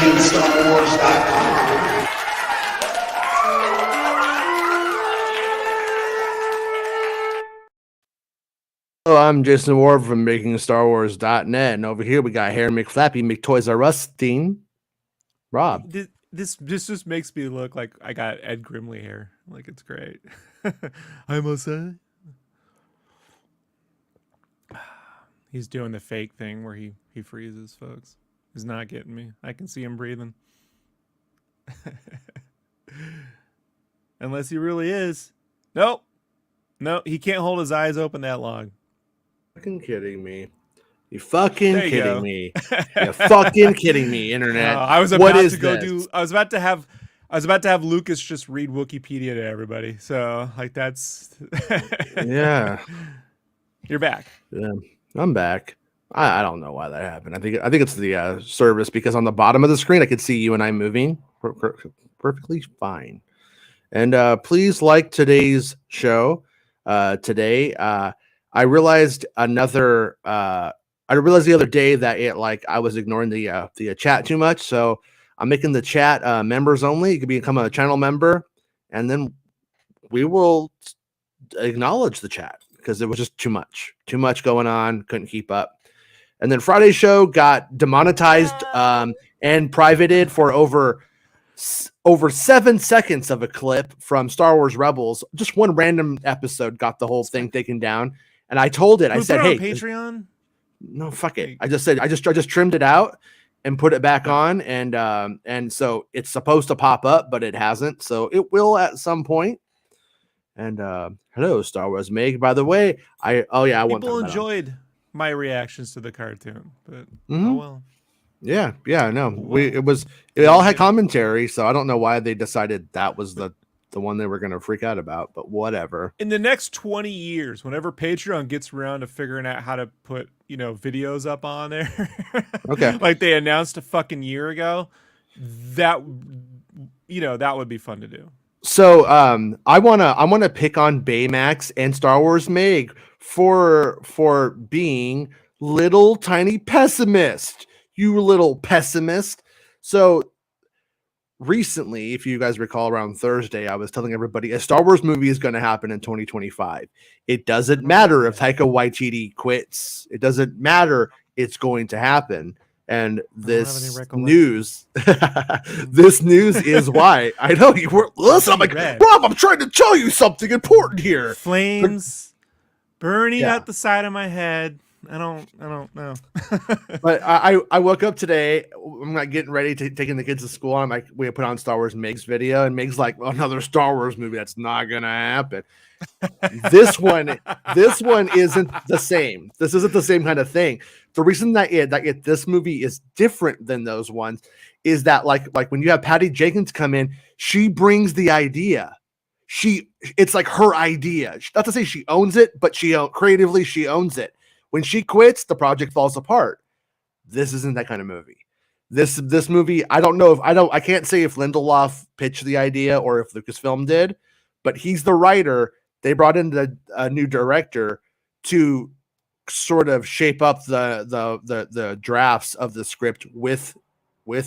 MakingStarWars.net. Hello, I'm Jason Ward from MakingStarWars.net, and over here we got Harry McFlappy, McToys R Us, Rob. This just makes me look like I got Ed Grimley hair. Like, it's great. I'm Jose. He's doing the fake thing where he freezes, folks. He's not getting me. I can see him breathing. Unless he really is. Nope. No, he can't hold his eyes open that long. Fucking kidding me. You fucking There you kidding go. me. You're fucking kidding me, internet. I was about What is to go this? I was about to have Lucas just read Wikipedia to everybody. So, like, that's Yeah. You're back. Yeah, I'm back. I don't know why that happened. I think it's the service, because on the bottom of the screen I could see you and I moving perfectly fine. And please like today's show. Today, I realized the other day that I was ignoring the chat too much. So I'm making the chat members only. You can become a channel member, and then we will acknowledge the chat because it was just too much going on. Couldn't keep up. And then Friday's show got demonetized and privated for over 7 seconds of a clip from Star Wars Rebels. Just one random episode got the whole thing taken down. And I told it, I said, "Hey, Patreon." No, fuck it." I just said, I just trimmed it out and put it back on, and so it's supposed to pop up, but it hasn't. So it will at some point. And hello, Star Wars Meg. By the way, People enjoyed my reactions to the cartoon, but oh well. Yeah, no, it all had commentary, so I don't know why they decided that was the one they were going to freak out about, but whatever. In the next 20 years, whenever Patreon gets around to figuring out how to put, videos up on there, okay, like they announced a fucking year ago, that would be fun to do. So I wanna pick on Baymax and Star Wars Meg for being little tiny pessimist. You little pessimist. So recently, if you guys recall, around Thursday, I was telling everybody a Star Wars movie is going to happen in 2025. It doesn't matter if Taika Waititi quits. It doesn't matter. It's going to happen. And this news, this news is why. I know you were. Listen, I'm like, Rob, I'm trying to tell you something important here. Flames burning out the side of my head. I don't know. But I woke up today. I'm not getting ready to taking the kids to school. I'm like, we put on Star Wars Meg's video, and Meg's like, well, another Star Wars movie. That's not gonna happen. This one isn't the same. This isn't the same kind of thing. The reason that this movie is different than those ones is that like when you have Patty Jenkins come in, she brings the idea. It's like her idea. Not to say she owns it, but creatively she owns it. When she quits, the project falls apart. This isn't that kind of movie. This movie, I can't say if Lindelof pitched the idea or if Lucasfilm did, but he's the writer. They brought in a new director to sort of shape up the drafts of the script with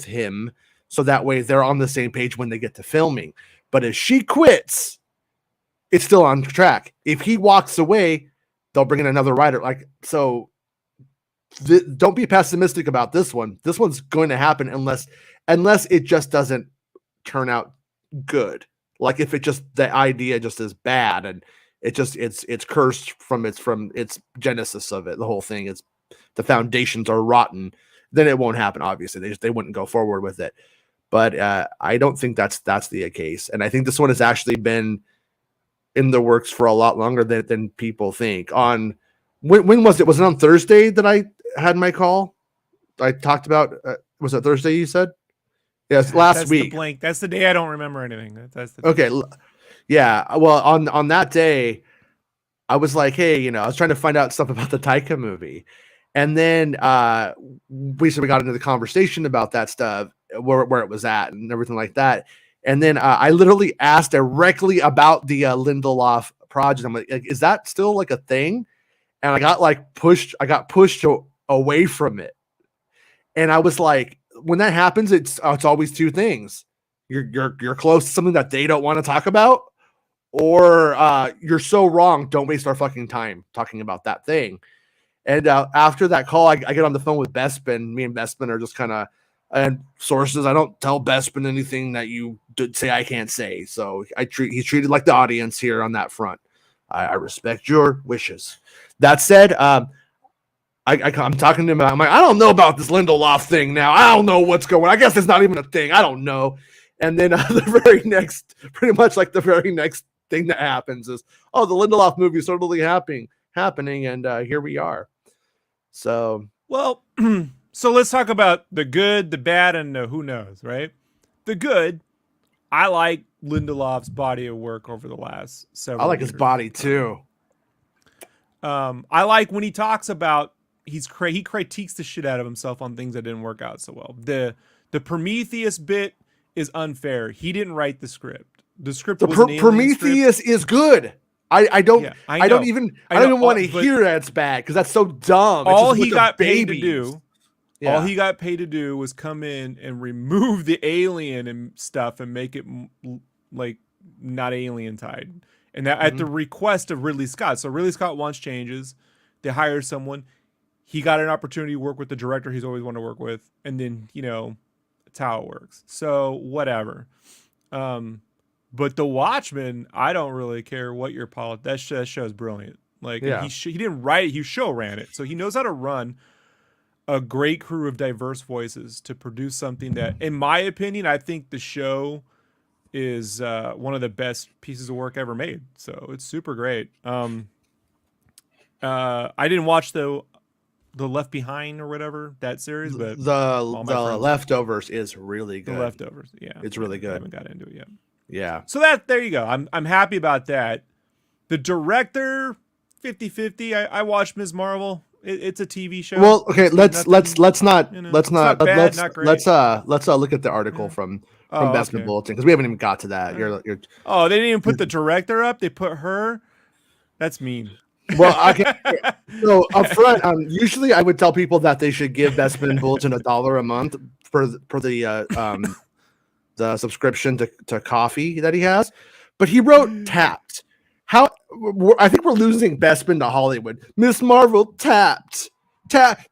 him, so that way they're on the same page when they get to filming. But if she quits, it's still on track. If he walks away, they'll bring in another writer. Don't be pessimistic about this one. This one's going to happen unless it just doesn't turn out good. Like if the idea just is bad and it's cursed from its genesis of it. The whole thing is the foundations are rotten. Then it won't happen. Obviously, they wouldn't go forward with it. But I don't think that's the case. And I think this one has actually been in the works for a lot longer than people think. On when was it? Was it on Thursday that I had my call? I talked about. Was it Thursday? You said yes, last week. That's the day I don't remember anything. Okay, yeah. Well, on that day, I was like, hey, I was trying to find out stuff about the Taika movie, and then we got into the conversation about that stuff, where it was at, and everything like that. And then I literally asked directly about the Lindelof project. I'm like, is that still like a thing? And I got pushed away from it. And I was like, when that happens, it's always two things. You're close to something that they don't want to talk about, or you're so wrong. Don't waste our fucking time talking about that thing. And after that call, I get on the phone with Bespin. Me and Bespin are just kind of and sources. I don't tell Bespin anything that you say I can't say. So he's treated like the audience here on that front. I respect your wishes. That said, I'm talking to him. I'm like, I don't know about this Lindelof thing now. I don't know what's going on. I guess it's not even a thing. I don't know. And then pretty much the very next thing that happens is, oh, the Lindelof movie is totally happening. And here we are. So, well, so let's talk about the good, the bad, and the who knows, right? The good, I like Lindelof's body of work over the last several I like years. his body too. I like when he talks about he critiques the shit out of himself on things that didn't work out so well. The Prometheus bit is unfair. He didn't write the script. The script was an Prometheus script. Is good. I don't even want to hear that's bad because that's so dumb. All he got paid to do was come in and remove the alien and stuff and make it like not alien tied. And that at the request of Ridley Scott. So Ridley Scott wants changes. They hire someone. He got an opportunity to work with the director he's always wanted to work with. And then, that's how it works. So whatever. But The Watchmen, I don't really care what your politics. That show is brilliant. Like he didn't write it, he show ran it. So he knows how to run a great crew of diverse voices to produce something that, in my opinion, I think the show is one of the best pieces of work ever made. So it's super great. I didn't watch the Left Behind or whatever, that series, but the Leftovers is really good. The Leftovers, yeah, it's really good. I haven't got into it yet. Yeah. So there you go. I'm happy about that. The director, 50-50. I watched Ms. Marvel. It's a TV show. Well, okay, let's not look at the article from Bespin Bulletin because we haven't even got to that. You're they didn't even put the director up. They put her. That's mean. Well, so up front, usually I would tell people that they should give Bespin Bulletin $1 a month for the subscription to coffee that he has, but he wrote Tapped. I think we're losing Bespin to Hollywood. Miss Marvel tapped. Tap.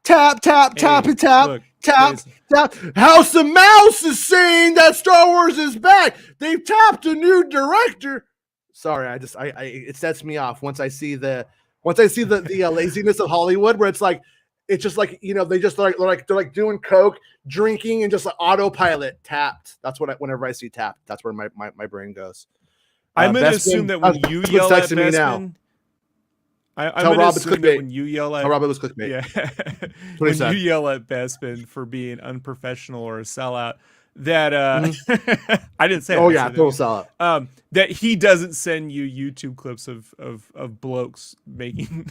House of Mouse is saying that Star Wars is back. They've tapped a new director. Sorry, it sets me off once I see the laziness of Hollywood, where it's just like they're like doing coke, drinking, and just like autopilot. Tapped. That's what whenever I see tapped, that's where my brain goes. I'm going to assume that when you yell at Bespin, I'm going to assume that when you yell at Rob, it was clickbait. Yeah, when you yell at Bespin for being unprofessional or a sellout, that I didn't say. Oh yeah, total sellout. That he doesn't send you YouTube clips of blokes making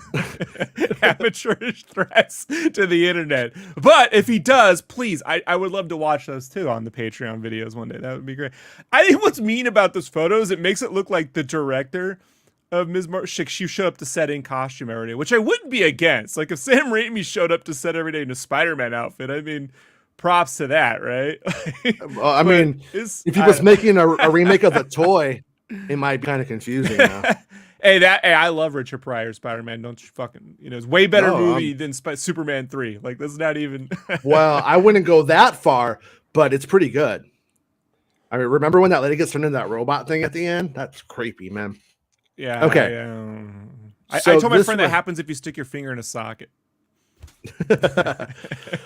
amateurish threats to the internet. But if he does, please, I would love to watch those too on the Patreon videos one day. That would be great. I think what's mean about those photos, it makes it look like the director of Ms. Marvel, she showed up to set in costume every day, which I wouldn't be against. Like if Sam Raimi showed up to set every day in a Spider-Man outfit, I mean, props to that, right? Well, I mean, if he was making a remake of the toy, it might be kind of confusing now. Hey, I love Richard Pryor's Spider-Man. Don't you fucking, it's way better movie than Superman 3. Like, that's not even. Well, I wouldn't go that far, but it's pretty good. I mean, remember when that lady gets turned into that robot thing at the end? That's creepy, man. Yeah. Okay. I told my friend that happens if you stick your finger in a socket.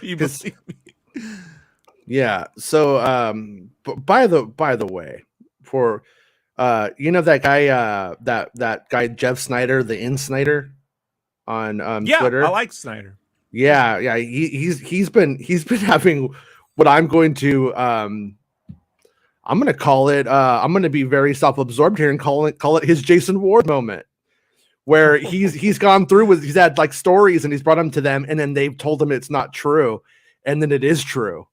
You believe me? Yeah. So, by the way, for that guy Jeff Snyder, the In Snyder, on Twitter. I like Snyder. Yeah. He's been having what I'm going to call it. I'm going to be very self-absorbed here and call it his Jason Ward moment, where he's gone through he's had like stories and he's brought them to them, and then they've told him it's not true, and then it is true.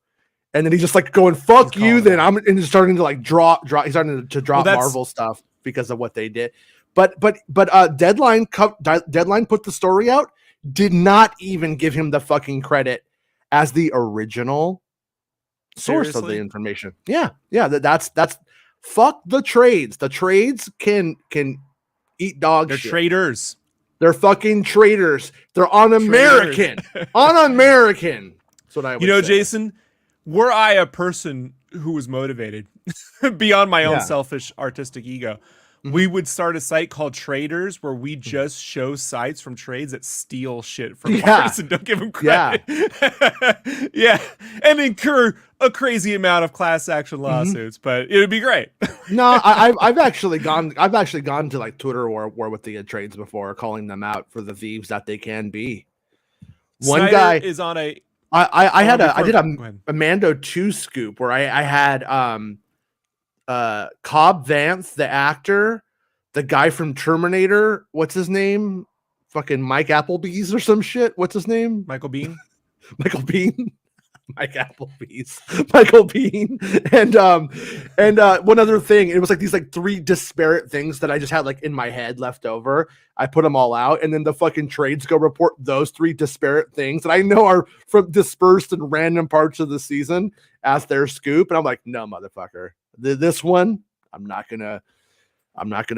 And then he's just like going, fuck you. Then and he's starting to like drop. He's starting to drop Marvel stuff because of what they did. But Deadline put the story out, did not even give him the fucking credit as the original source of the Seriously? information. Yeah. That's fuck the trades. The trades can eat dog They're shit. traitors. They're fucking traitors. They're un-American. Un-American. That's what I would say. Jason, were I a person who was motivated beyond my own selfish artistic ego, we would start a site called Traders where we just show sites from trades that steal shit from artists and don't give them credit. Yeah. And incur a crazy amount of class action lawsuits, but it would be great. No, I've actually gone to like Twitter war with the trades before, calling them out for the thieves that they can be. One Snyder guy is on a I did a Mando 2 scoop where I had Cobb Vanth, the actor, the guy from Terminator, what's his name? Fucking Mike Applebee's or some shit. What's his name? Michael Bean. Michael Bean. Mike Applebee's. Michael Bean. And one other thing, it was like these like 3 disparate things that I just had like in my head left over. I put them all out, and then the fucking trades go report those 3 disparate things that I know are from dispersed in random parts of the season as their scoop. And I'm like, no, motherfucker. This one, I'm not gonna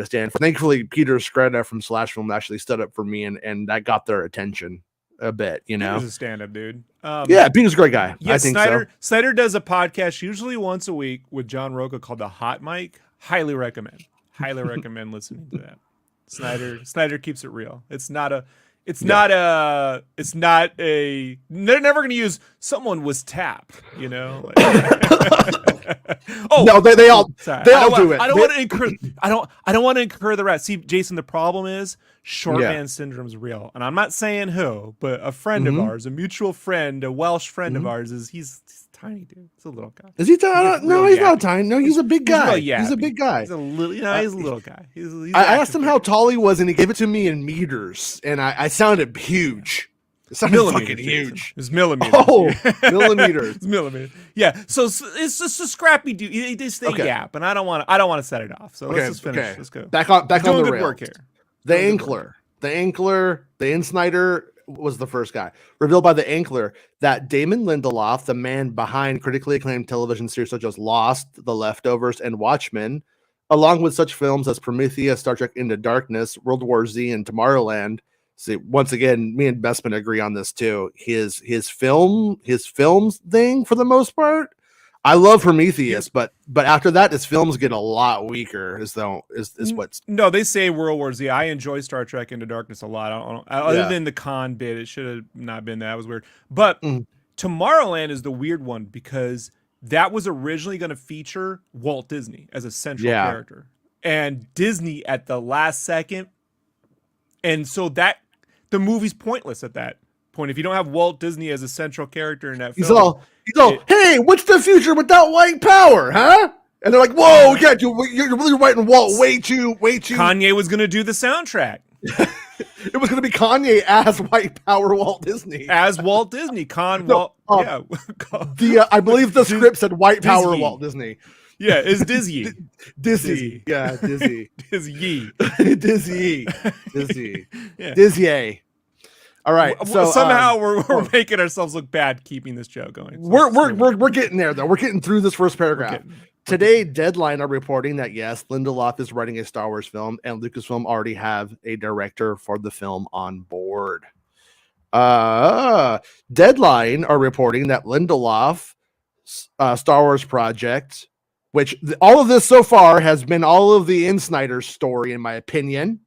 stand for. Thankfully, Peter Screda from Slash Film actually stood up for me, and that got their attention a bit, you know. He's a stand-up dude. Yeah, Peter's a great guy. Yeah, I think Snyder does a podcast usually once a week with John Roca called The Hot Mic. Highly recommend listening to that. Snyder keeps it real. They're never going to use someone was tapped, you know? No, they all do it. I don't want to incur the rest. See, Jason, the problem is shorthand syndrome is real. And I'm not saying who, but a friend of ours, a mutual friend, a Welsh friend of ours he's tiny, dude. He's a little guy. Is he tiny? No, he's not tiny. No, he's a big guy. He's a big guy. He's a little, he's a little guy. I asked him how tall he was, and he gave it to me in meters, and I sounded huge. It sounded fucking huge. It's millimeters. Oh, millimeters. It's millimeters. Yeah. So it's just a scrappy dude. They stay gap, and I don't want to set it off. So let's just finish. Okay. Let's go. Back on the good rails. work here. The Ankler, the Insnider was the first guy. Revealed by the Ankler that Damon Lindelof, the man behind critically acclaimed television series such as Lost, The Leftovers, and Watchmen, along with such films as Prometheus, Star Trek Into Darkness, World War Z, and Tomorrowland. See, once again, me and Bestman agree on this too. His films thing for the most part. I love Prometheus, but after that, his films get a lot weaker. Is what's no. They say World War Z. I enjoy Star Trek Into Darkness a lot. Other than the con bit, it should have not been that. That was weird. But Tomorrowland is the weird one because that was originally going to feature Walt Disney as a central character, and Disney at the last second, and so that the movie's pointless at that point if you don't have Walt Disney as a central character in that film. He's all, hey, what's the future without white power, huh? And they're like, whoa, we can't do. You're really writing Walt way too. Kanye was going to do the soundtrack. It was going to be Kanye as white power Walt Disney. As Walt Disney. I believe the script said white power Walt Disney. Yeah, it's Dizzy. Dizzy. Yeah, Dizzy. Dizzy. Dizzy. Dizzy. Dizzy. All right. So somehow we're making ourselves look bad keeping this show going. So we're getting there though. We're getting through this first paragraph. Today, Deadline are reporting that yes, Lindelof is writing a Star Wars film, and Lucasfilm already have a director for the film on board. Deadline are reporting that Lindelof Star Wars project, which all of this so far has been all of the Insnider's story, in my opinion.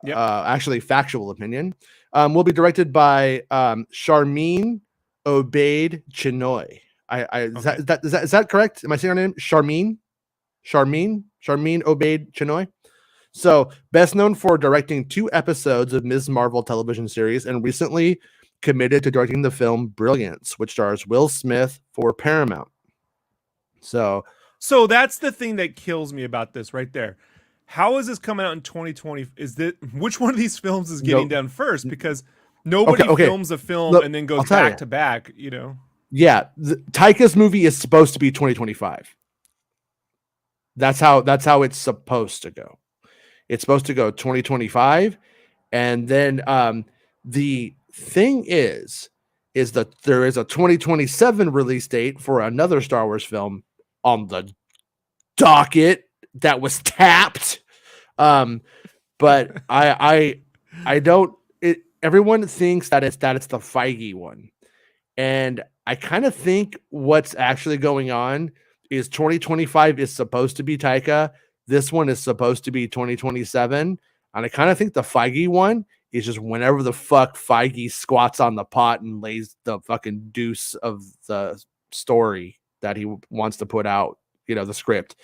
Yep. Actually, factual opinion. Will be directed by Sharmeen Obaid Chinoy. Is that correct? Am I saying her name? Sharmeen Obaid Chinoy. So, best known for directing 2 episodes of Ms. Marvel television series, and recently committed to directing the film Brilliance, which stars Will Smith for Paramount. So that's the thing that kills me about this right there. How is this coming out in 2020? Which one of these films is getting done first? Because nobody films a film and then goes back to back, you know? Yeah. Taika's movie is supposed to be 2025. That's how it's supposed to go. It's supposed to go 2025. And then the thing is is that there is a 2027 release date for another Star Wars film on the docket that was tapped. But I don't. Everyone thinks that it's the Feige one, and I kind of think what's actually going on is 2025 is supposed to be Taika. This one is supposed to be 2027, and I kind of think the Feige one is just whenever the fuck Feige squats on the pot and lays the fucking deuce of the story that he wants to put out, the script,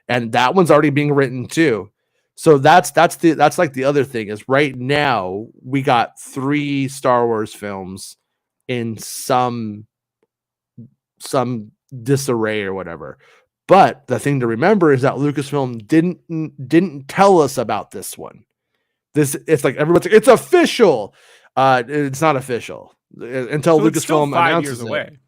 and that one's already being written too. So that's like the other thing is right now we got 3 Star Wars films in some disarray or whatever. But the thing to remember is that Lucasfilm didn't tell us about this one. It's like everyone's like, it's official. It's not official until so Lucasfilm announces 5 years away,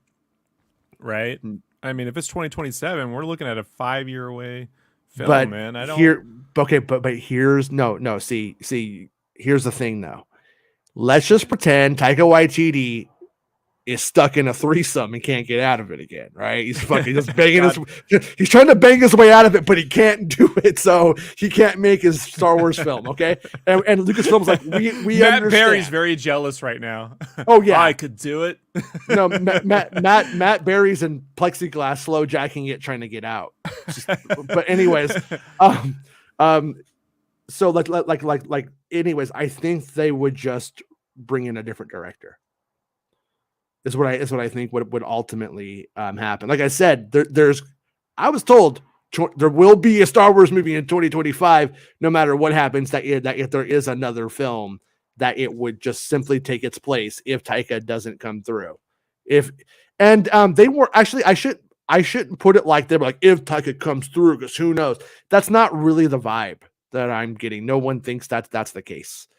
right? I mean, if it's 2027, we're looking at a 5-year away film, but man. I don't. But here's no. See, here's the thing though. Let's just pretend Taika Waititi is stuck in a threesome and can't get out of it again, right? He's fucking just banging he's trying to bang his way out of it, but he can't do it, so he can't make his Star Wars film, okay? And Lucasfilm's like, we Matt understand. Berry's very jealous right now. Oh yeah, I could do it. No, Matt Berry's in plexiglass, slow jacking it, trying to get out. But anyways, so anyways, I think they would just bring in a different director. Is what I think would ultimately happen. Like I said, I was told there will be a Star Wars movie in 2025, no matter what happens. That if there is another film, that it would just simply take its place if Taika doesn't come through. They were actually I shouldn't put it like they were like if Taika comes through, because who knows? That's not really the vibe that I'm getting. No one thinks that's the case.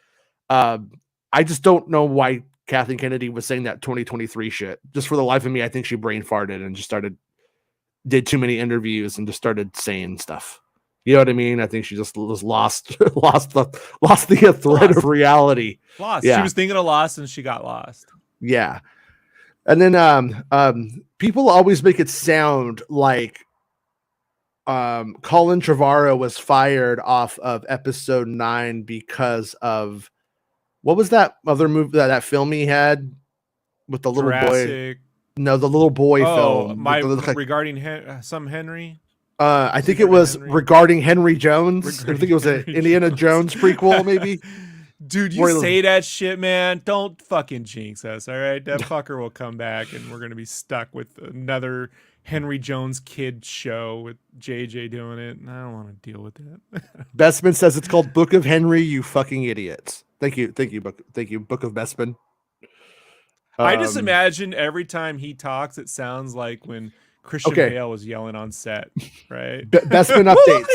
I just don't know why Kathleen Kennedy was saying that 2023 shit. Just for the life of me, I think she brain farted and just did too many interviews and just started saying stuff. You know what I mean? I think she just was lost the thread of reality. Lost. Yeah. She was thinking of Lost and she got lost. Yeah. And then people always make it sound like Colin Trevorrow was fired off of episode 9 because of what was that other movie that film he had with the little boy? No, the little boy film. Regarding some Henry. I think it was regarding Henry Jones. I think it was an Indiana Jones prequel, maybe. Dude, you say that shit, man. Don't fucking jinx us, all right? That fucker will come back, and we're gonna be stuck with another Henry Jones kid show with JJ doing it, and I don't want to deal with that. Bestman says it's called Book of Henry, you fucking idiots. Thank you, Book of Bestman. I just imagine every time he talks, it sounds like when Christian Bale was yelling on set, right? Bestman updates.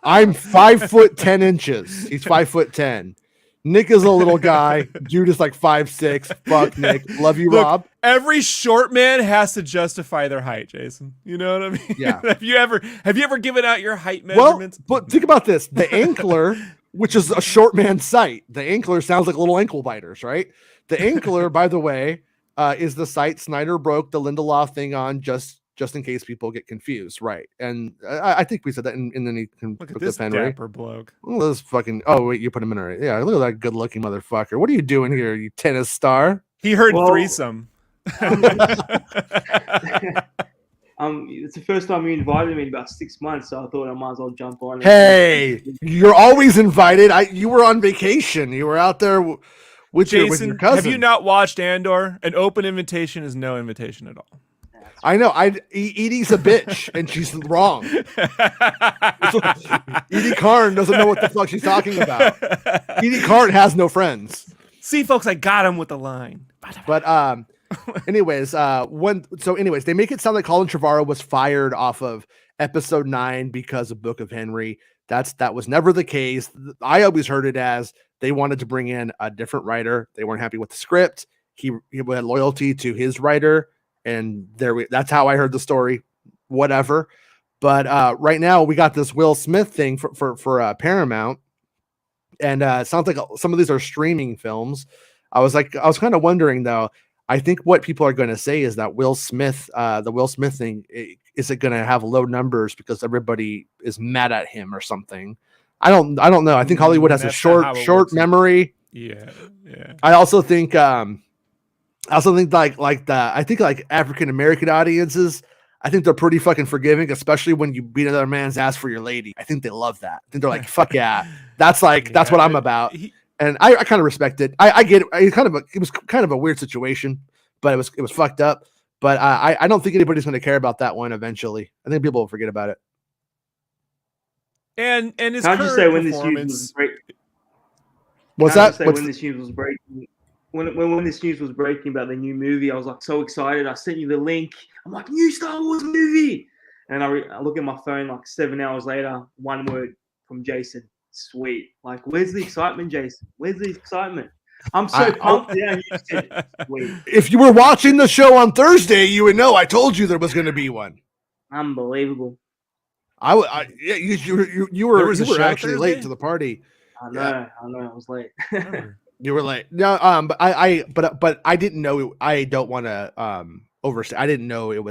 I'm 5'10". He's 5'10". Nick is a little guy. Dude is like 5'6". Fuck Nick. Love you, Rob. Every short man has to justify their height, Jason. You know what I mean? Yeah. Have you ever given out your height measurements? Well, but think about this. The Ankler, which is a short man's site. The Ankler sounds like little ankle biters, right? The Ankler, by the way, is the site Snyder broke the Lindelof thing on just in case people get confused, right? And I think we said that in the look at this dapper bloke. Oh, this fucking. Oh wait, you put him in already. Yeah, look at that good-looking motherfucker. What are you doing here, you tennis star? He heard threesome. It's the first time you invited me in about 6 months, so I thought I might as well jump on. Hey, you're always invited. You were on vacation. You were out there with your cousin. Have you not watched Andor? An open invitation is no invitation at all. I know. Edie's a bitch, and she's wrong. Edie Carn doesn't know what the fuck she's talking about. Edie Carn has no friends. See, folks, I got him with the line. But anyways, they make it sound like Colin Trevorrow was fired off of episode 9 because of Book of Henry. That was never the case. I always heard it as they wanted to bring in a different writer. They weren't happy with the script. He had loyalty to his writer. And that's how I heard the story, whatever. But right now we got this Will Smith thing for Paramount, and it sounds like some of these are streaming films. I was kind of wondering though. I think what people are going to say is that Will Smith, the Will Smith thing, is it going to have low numbers because everybody is mad at him or something? I don't know. I think Hollywood has a short memory. Yeah. I also think like African American audiences, I think they're pretty fucking forgiving, especially when you beat another man's ass for your lady. I think they love that. I think they're like, fuck yeah, that's what I'm about. And I kind of respect it. I get it. It was kind of a weird situation, but it was fucked up. But I don't think anybody's going to care about that one eventually. I think people will forget about it. And his Can I just say when performance. this news was breaking? What's that? When this news was breaking, when this news was breaking about the new movie, I was like so excited. I sent you the link. I'm like, new Star Wars movie, and I look at my phone like 7 hours later. One word from Jason. Sweet. Like, where's the excitement, Jason? Where's the excitement? I'm so pumped. Yeah, you said sweet. If you were watching the show on Thursday, you would know I told you there was going to be one. Unbelievable. You were actually late to the party. I know. I was late. You were late. No, but I didn't know. I don't want to overstay. I didn't know the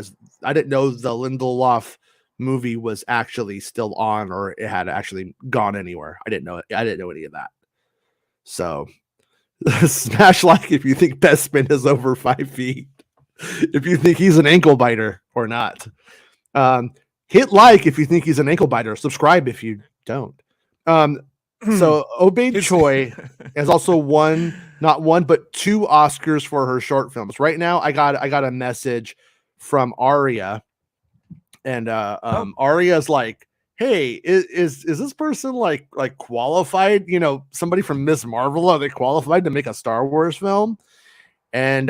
Lindelof movie was actually still on, or it had actually gone anywhere. I didn't know it. I didn't know any of that. So smash like if you think Bespin is over 5 feet. If you think he's an ankle biter or not. Hit like if you think he's an ankle biter. Subscribe if you don't. So Obey Choi has also won not one but 2 Oscars for her short films. Right now, I got a message from Aria. And Aria's like, hey, is this person like qualified? You know, somebody from Ms. Marvel, are they qualified to make a Star Wars film? And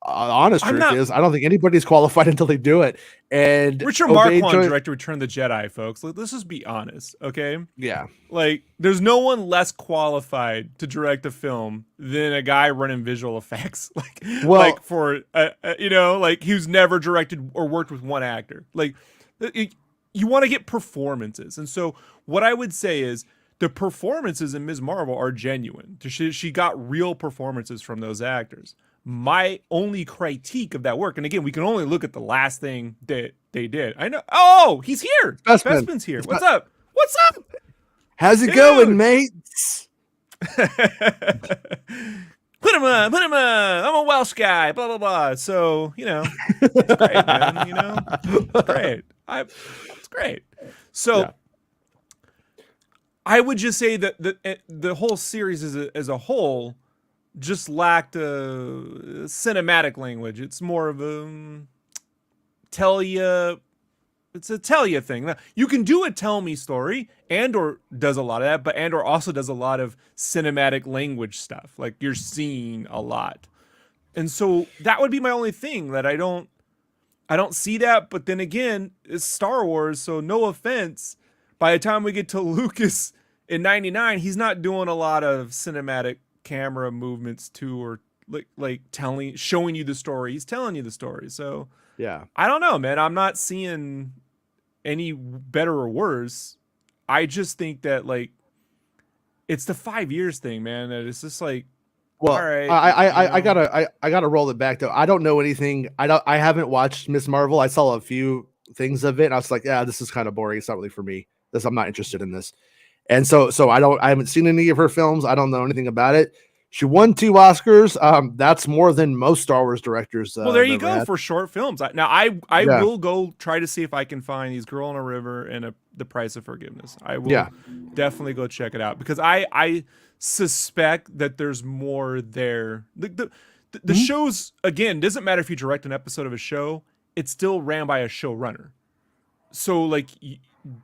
honest truth is, I don't think anybody's qualified until they do it. And Richard Marquand directed Return of the Jedi, folks. Let's just be honest, okay? Yeah. Like, there's no one less qualified to direct a film than a guy running visual effects. Who's never directed or worked with one actor. Like, you want to get performances. And so what I would say is the performances in Ms. Marvel are genuine. She got real performances from those actors. My only critique of that work, and again, we can only look at the last thing that they did. I know. Oh, he's here. Bespin's here. What's up? What's up? How's it going, mates? Put him up. I'm a Welsh guy. Blah blah blah. So it's great, man. It's great. It's great. So. Yeah. I would just say that the whole series as a whole just lacked a cinematic language. It's more of a tell you thing. Now, you can do a tell me story, Andor does a lot of that, but Andor also does a lot of cinematic language stuff. Like, you're seeing a lot. And so that would be my only thing, that I don't see that. But then again, it's Star Wars, so no offense. By the time we get to Lucas in 99, he's not doing a lot of cinematic camera movements too, or showing you the story. He's telling you the story. So yeah, I don't know, man. I'm not seeing any better or worse. I just think that it's the 5 years thing, man. That it's just like, well, all right. I gotta roll it back though. I don't know anything. I haven't watched Ms. Marvel. I saw a few things of it, and I was like, yeah, this is kind of boring. It's not really for me. I'm not interested in this. And so I haven't seen any of her films. I don't know anything about it. She won 2 Oscars. That's more than most Star Wars directors. Well, there you go for short films. Now I will go try to see if I can find these Girl on a River and The Price of Forgiveness. I will definitely go check it out, because I suspect that there's more there. The shows, again, doesn't matter if you direct an episode of a show, it's still ran by a showrunner. So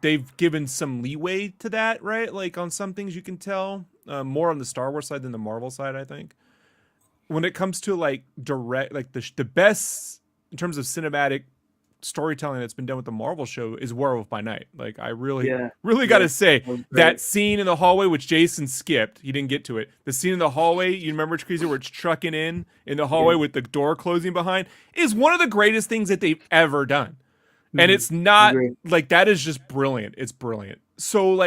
they've given some leeway to that, right? Like, on some things you can tell, more on the Star Wars side than the Marvel side, I think. When it comes to direct, the best in terms of cinematic storytelling that's been done with the Marvel show is Werewolf by Night. Like, I really got to say that scene in the hallway, which Jason skipped, he didn't get to it. The scene in the hallway, you remember, Crazy, where it's trucking in the hallway with the door closing behind, is one of the greatest things that they've ever done. And it's not that is just brilliant. It's brilliant. So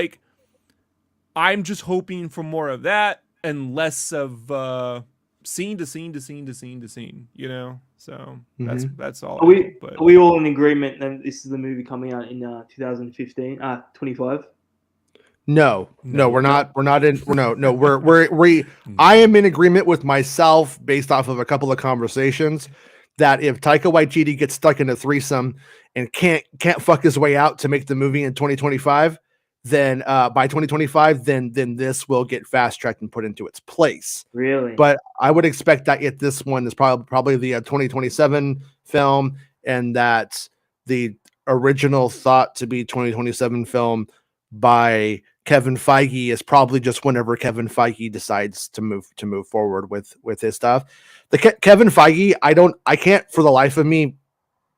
I'm just hoping for more of that and less of scene to scene to scene to scene to scene, you know. So that's all. Are we all in agreement that this is the movie coming out in 2015, 25? No, we're not. We're not in. We're I am in agreement with myself based off of a couple of conversations that if Taika Waititi gets stuck in a threesome and can't fuck his way out to make the movie in 2025, then by 2025, then this will get fast tracked and put into its place. Really? But I would expect that if this one is probably the 2027 film, and that the original thought to be 2027 film by Kevin Feige is probably just whenever Kevin Feige decides to move forward with his stuff. Kevin Feige, I can't for the life of me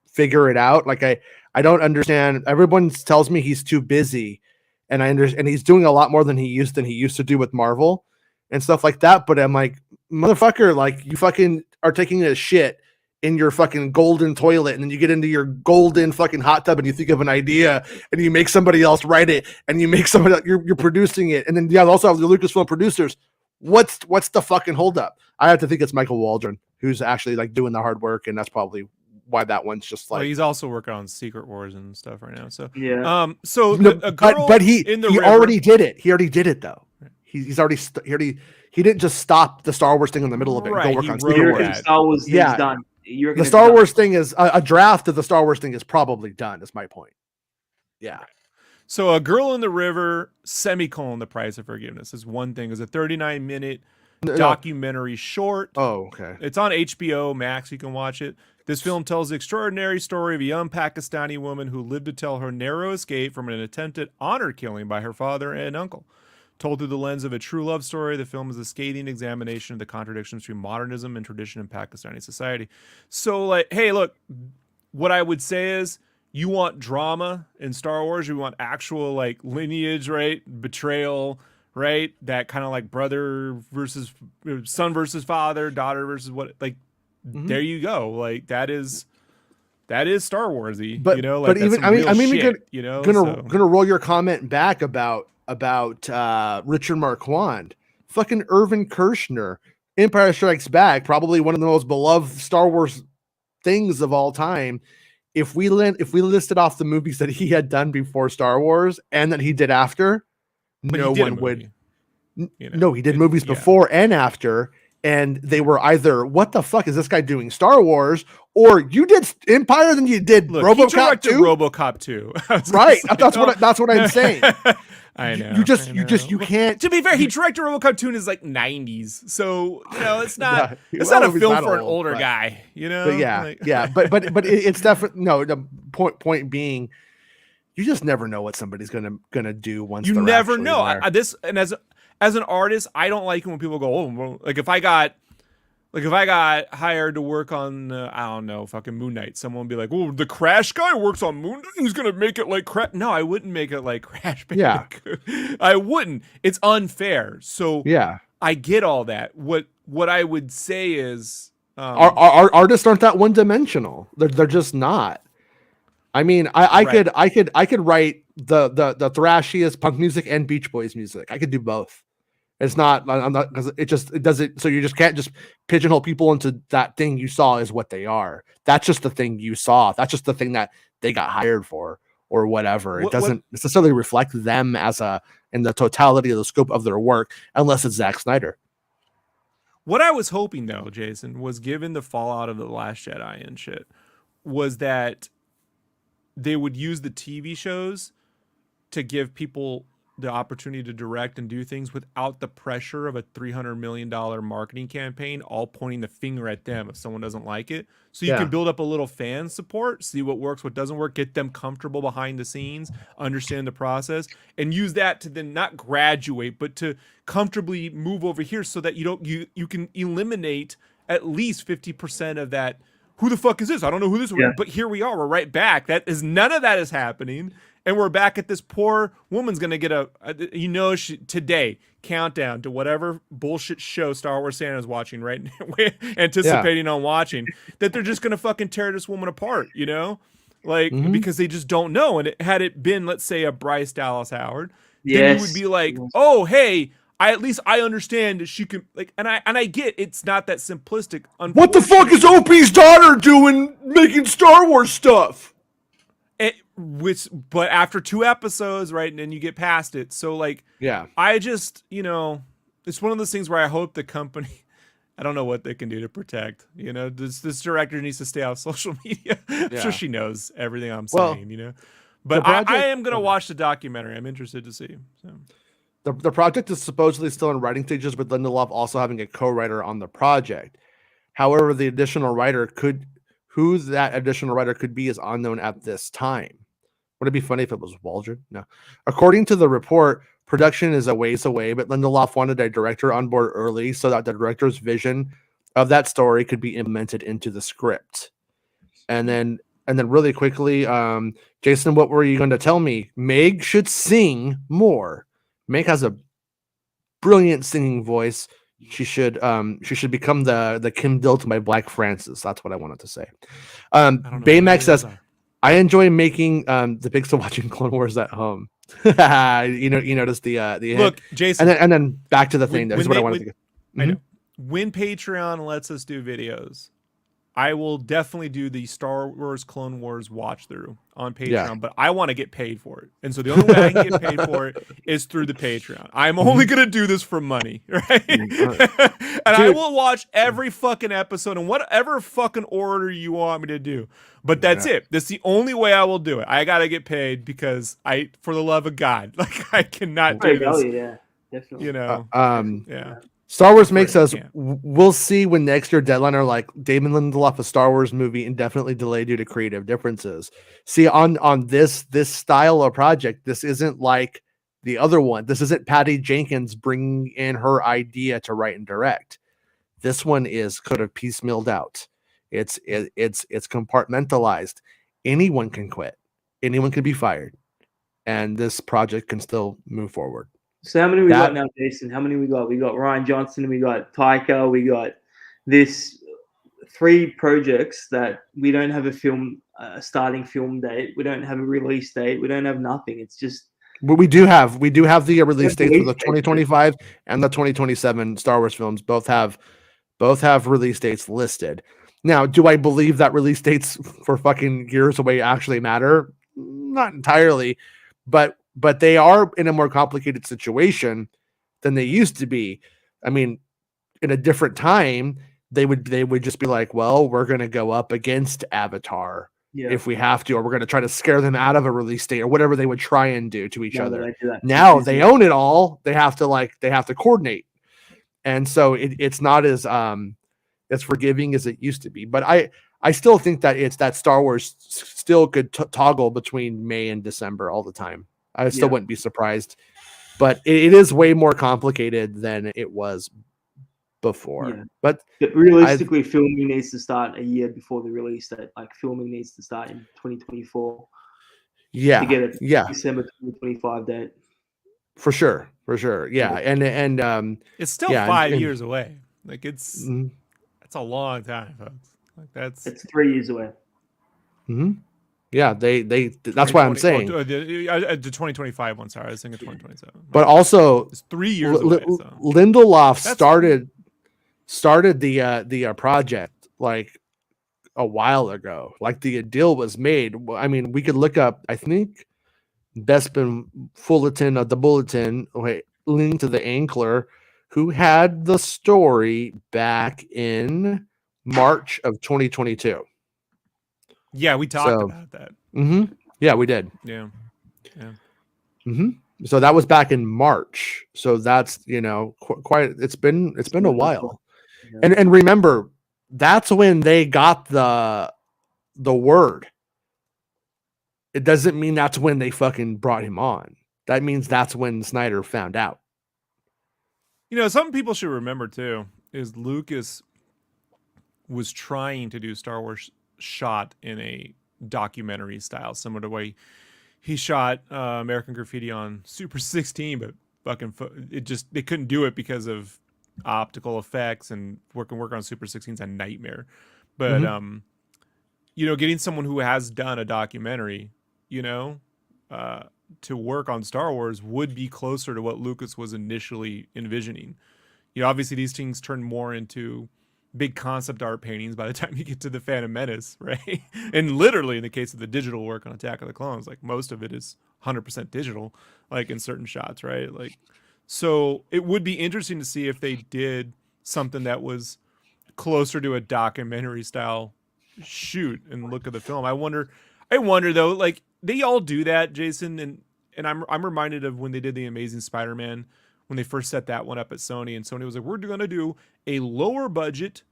figure it out. Like I don't understand. Everyone tells me he's too busy, and I understand, and he's doing a lot more than he used to do with Marvel and stuff like that. But I'm like, motherfucker, like you fucking are taking a shit in your fucking golden toilet, and then you get into your golden fucking hot tub and you think of an idea and you make somebody else write it, and you make somebody you're producing it, and then you also have the Lucasfilm producers. What's the fucking holdup? I have to think it's Michael Waldron who's actually like doing the hard work, and that's probably why that one's just like. Well, he's also working on Secret Wars and stuff right now. So yeah. A girl but he river, already did it. He already did it though. He didn't just stop the Star Wars thing in the middle of it. Right, go work on Secret Wars. Star Wars thing's done. The Star Wars thing is a draft of the Star Wars thing is probably done. Is my point. Yeah. So A Girl in the River, semicolon, The Price of Forgiveness is one thing. It's a 39-minute documentary short. Oh, okay. It's on HBO Max. You can watch it. This film tells the extraordinary story of a young Pakistani woman who lived to tell her narrow escape from an attempted honor killing by her father and uncle. Told through the lens of a true love story, the film is a scathing examination of the contradictions between modernism and tradition in Pakistani society. So, like, hey, look, what I would say is you want drama in Star Wars, you want actual, like, lineage, right? Betrayal, right? That kind of like brother versus son versus father, daughter versus what, like, there you go. Like, that is Star Warsy, but, you know? Like, but even, I mean, you know, gonna roll your comment back about Richard Marquand, fucking Irvin Kershner, Empire Strikes Back, probably one of the most beloved Star Wars things of all time. If we listed off the movies that he had done before Star Wars and that he did after, but no one would. You know, no, he did movies before and after, and they were either what the fuck is this guy doing Star Wars, or you did Empire, then you did RoboCop 2. RoboCop 2, right? That's what I'm saying. I know. You can't. To be fair, he directed RoboCop 2 in his like 90s, so you know it's not it's not a film for an older guy, you know. But yeah, but it's definitely no. The point being, you just never know what somebody's gonna do once you they're never know. there. As an artist, I don't like it when people go, oh, well, like if I got hired to work on, I don't know, fucking Moon Knight, someone would be like, oh, the Crash guy works on Moon Knight, he's going to make it like Crash. No, I wouldn't make it like Crash Bandicoot. Yeah. I wouldn't. It's unfair. So yeah, I get all that. What I would say is... our artists aren't that one-dimensional. They're just not. I mean, I could write the thrashiest punk music and Beach Boys music. I could do both. It's not. I'm not because it doesn't. So you just can't just pigeonhole people into that thing you saw is what they are. That's just the thing you saw. That's just the thing that they got hired for or whatever. It doesn't necessarily reflect them in the totality of the scope of their work, unless it's Zack Snyder. What I was hoping though, Jason, was given the fallout of The Last Jedi and shit, was that they would use the TV shows to give people the opportunity to direct and do things without the pressure of a $300 million marketing campaign, all pointing the finger at them if someone doesn't like it. So you can build up a little fan support, see what works, what doesn't work, get them comfortable behind the scenes, understand the process, and use that to then not graduate, but to comfortably move over here so that you can eliminate at least 50% of that. Who the fuck is this? I don't know who this is. But here we are. We're right back. None of that is happening. And we're back at this poor woman's going to get today, countdown to whatever bullshit show Star Wars Santa's watching, right? Anticipating on watching, that they're just going to fucking tear this woman apart, you know? Like, because they just don't know. And had it been, let's say, a Bryce Dallas Howard, then you would be like, oh, hey, at least I understand that she can like, and I get it's not that simplistic. What the fuck is Opie's daughter doing making Star Wars stuff? But after 2 episodes, right, and then you get past it. So like, yeah, I just, it's one of those things where I hope the company, I don't know what they can do to protect. This director needs to stay off social media. I'm sure she knows everything I'm saying. But I am gonna watch the documentary. I'm interested to see. So. The project is supposedly still in writing stages, with Lindelof also having a co-writer on the project. However, who that additional writer could be is unknown at this time. Would it be funny if it was Waldron? No. According to the report, production is a ways away, but Lindelof wanted a director on board early so that the director's vision of that story could be implemented into the script. And then really quickly, Jason, what were you going to tell me? Meg should sing more. Meg has a brilliant singing voice. She should become the Kim Dill to my Black Francis. That's what I wanted to say. Baymax says, I enjoy making the big still watching Clone Wars at home. you notice the look, Jason, and then back to the thing. That's what I wanted to get. I know. When Patreon lets us do videos, I will definitely do the Star Wars Clone Wars watch through on Patreon, but I want to get paid for it. And so the only way I can get paid for it is through the Patreon. I'm only going to do this for money, right? And I will watch every fucking episode in whatever fucking order you want me to do. But that's it. That's the only way I will do it. I got to get paid because for the love of God, like I cannot do this. Yeah, definitely. Yeah. Star Wars makes us, we'll see when next year deadline are like Damon Lindelof, a Star Wars movie indefinitely delayed due to creative differences. See, on this style of project, this isn't like the other one. This isn't Patty Jenkins bringing in her idea to write and direct. This one could have piecemealed out. It's compartmentalized. Anyone can quit. Anyone can be fired. And this project can still move forward. So how many we got now, Jason? How many we got? We got Ryan Johnson, we got Taika, we got this 3 projects that we don't have a starting film date. We don't have a release date. We don't have nothing. It's just. But we do have the release dates for the 2025 and the 2027 Star Wars films. Both have release dates listed. Now, do I believe that release dates for fucking years away actually matter? Not entirely, but they are in a more complicated situation than they used to be. I mean, in a different time, they would just be like, well, we're going to go up against Avatar if we have to, or we're going to try to scare them out of a release date or whatever they would try and do to each other. Now they own it all. They have to coordinate. And so it's not as forgiving as it used to be. But I still think that Star Wars still could toggle between May and December all the time. I still wouldn't be surprised, but it is way more complicated than it was before. Yeah. But realistically, filming needs to start a year before the release date. Like filming needs to start in 2024. Yeah. To get a December 2025 date. For sure. Yeah. And it's still 5 years away. Like that's a long time, folks. Like it's 3 years away. Mm-hmm. Yeah, that's why I'm saying the 2025 one. Sorry, I was thinking 2027. But also, it's 3 years away. So. Lindelof started the project like a while ago. Like the deal was made. I mean, we could look up. I think Bespin Fullerton of the Bulletin. Link to the Ankler, who had the story back in March of 2022. Yeah, we talked about that. Mm-hmm. Yeah, we did. Yeah. Mm-hmm. So that was back in March. So that's quite. It's been a while. Yeah. And remember, that's when they got the word. It doesn't mean that's when they fucking brought him on. That means that's when Snyder found out. Some people should remember too is Lucas was trying to do Star Wars shot in a documentary style, similar to the way he shot American Graffiti on Super 16, but fucking they couldn't do it because of optical effects, and work on Super 16 is a nightmare. But getting someone who has done a documentary, to work on Star Wars would be closer to what Lucas was initially envisioning. Obviously these things turn more into big concept art paintings by the time you get to the Phantom Menace, right? And literally in the case of the digital work on Attack of the Clones, like most of it is 100% digital, like in certain shots, right? Like, so it would be interesting to see if they did something that was closer to a documentary style shoot and look of the film. I wonder though, like they all do that, Jason, and I'm reminded of when they did the Amazing Spider-Man, when they first set that one up at Sony, and Sony was like, we're going to do a lower budget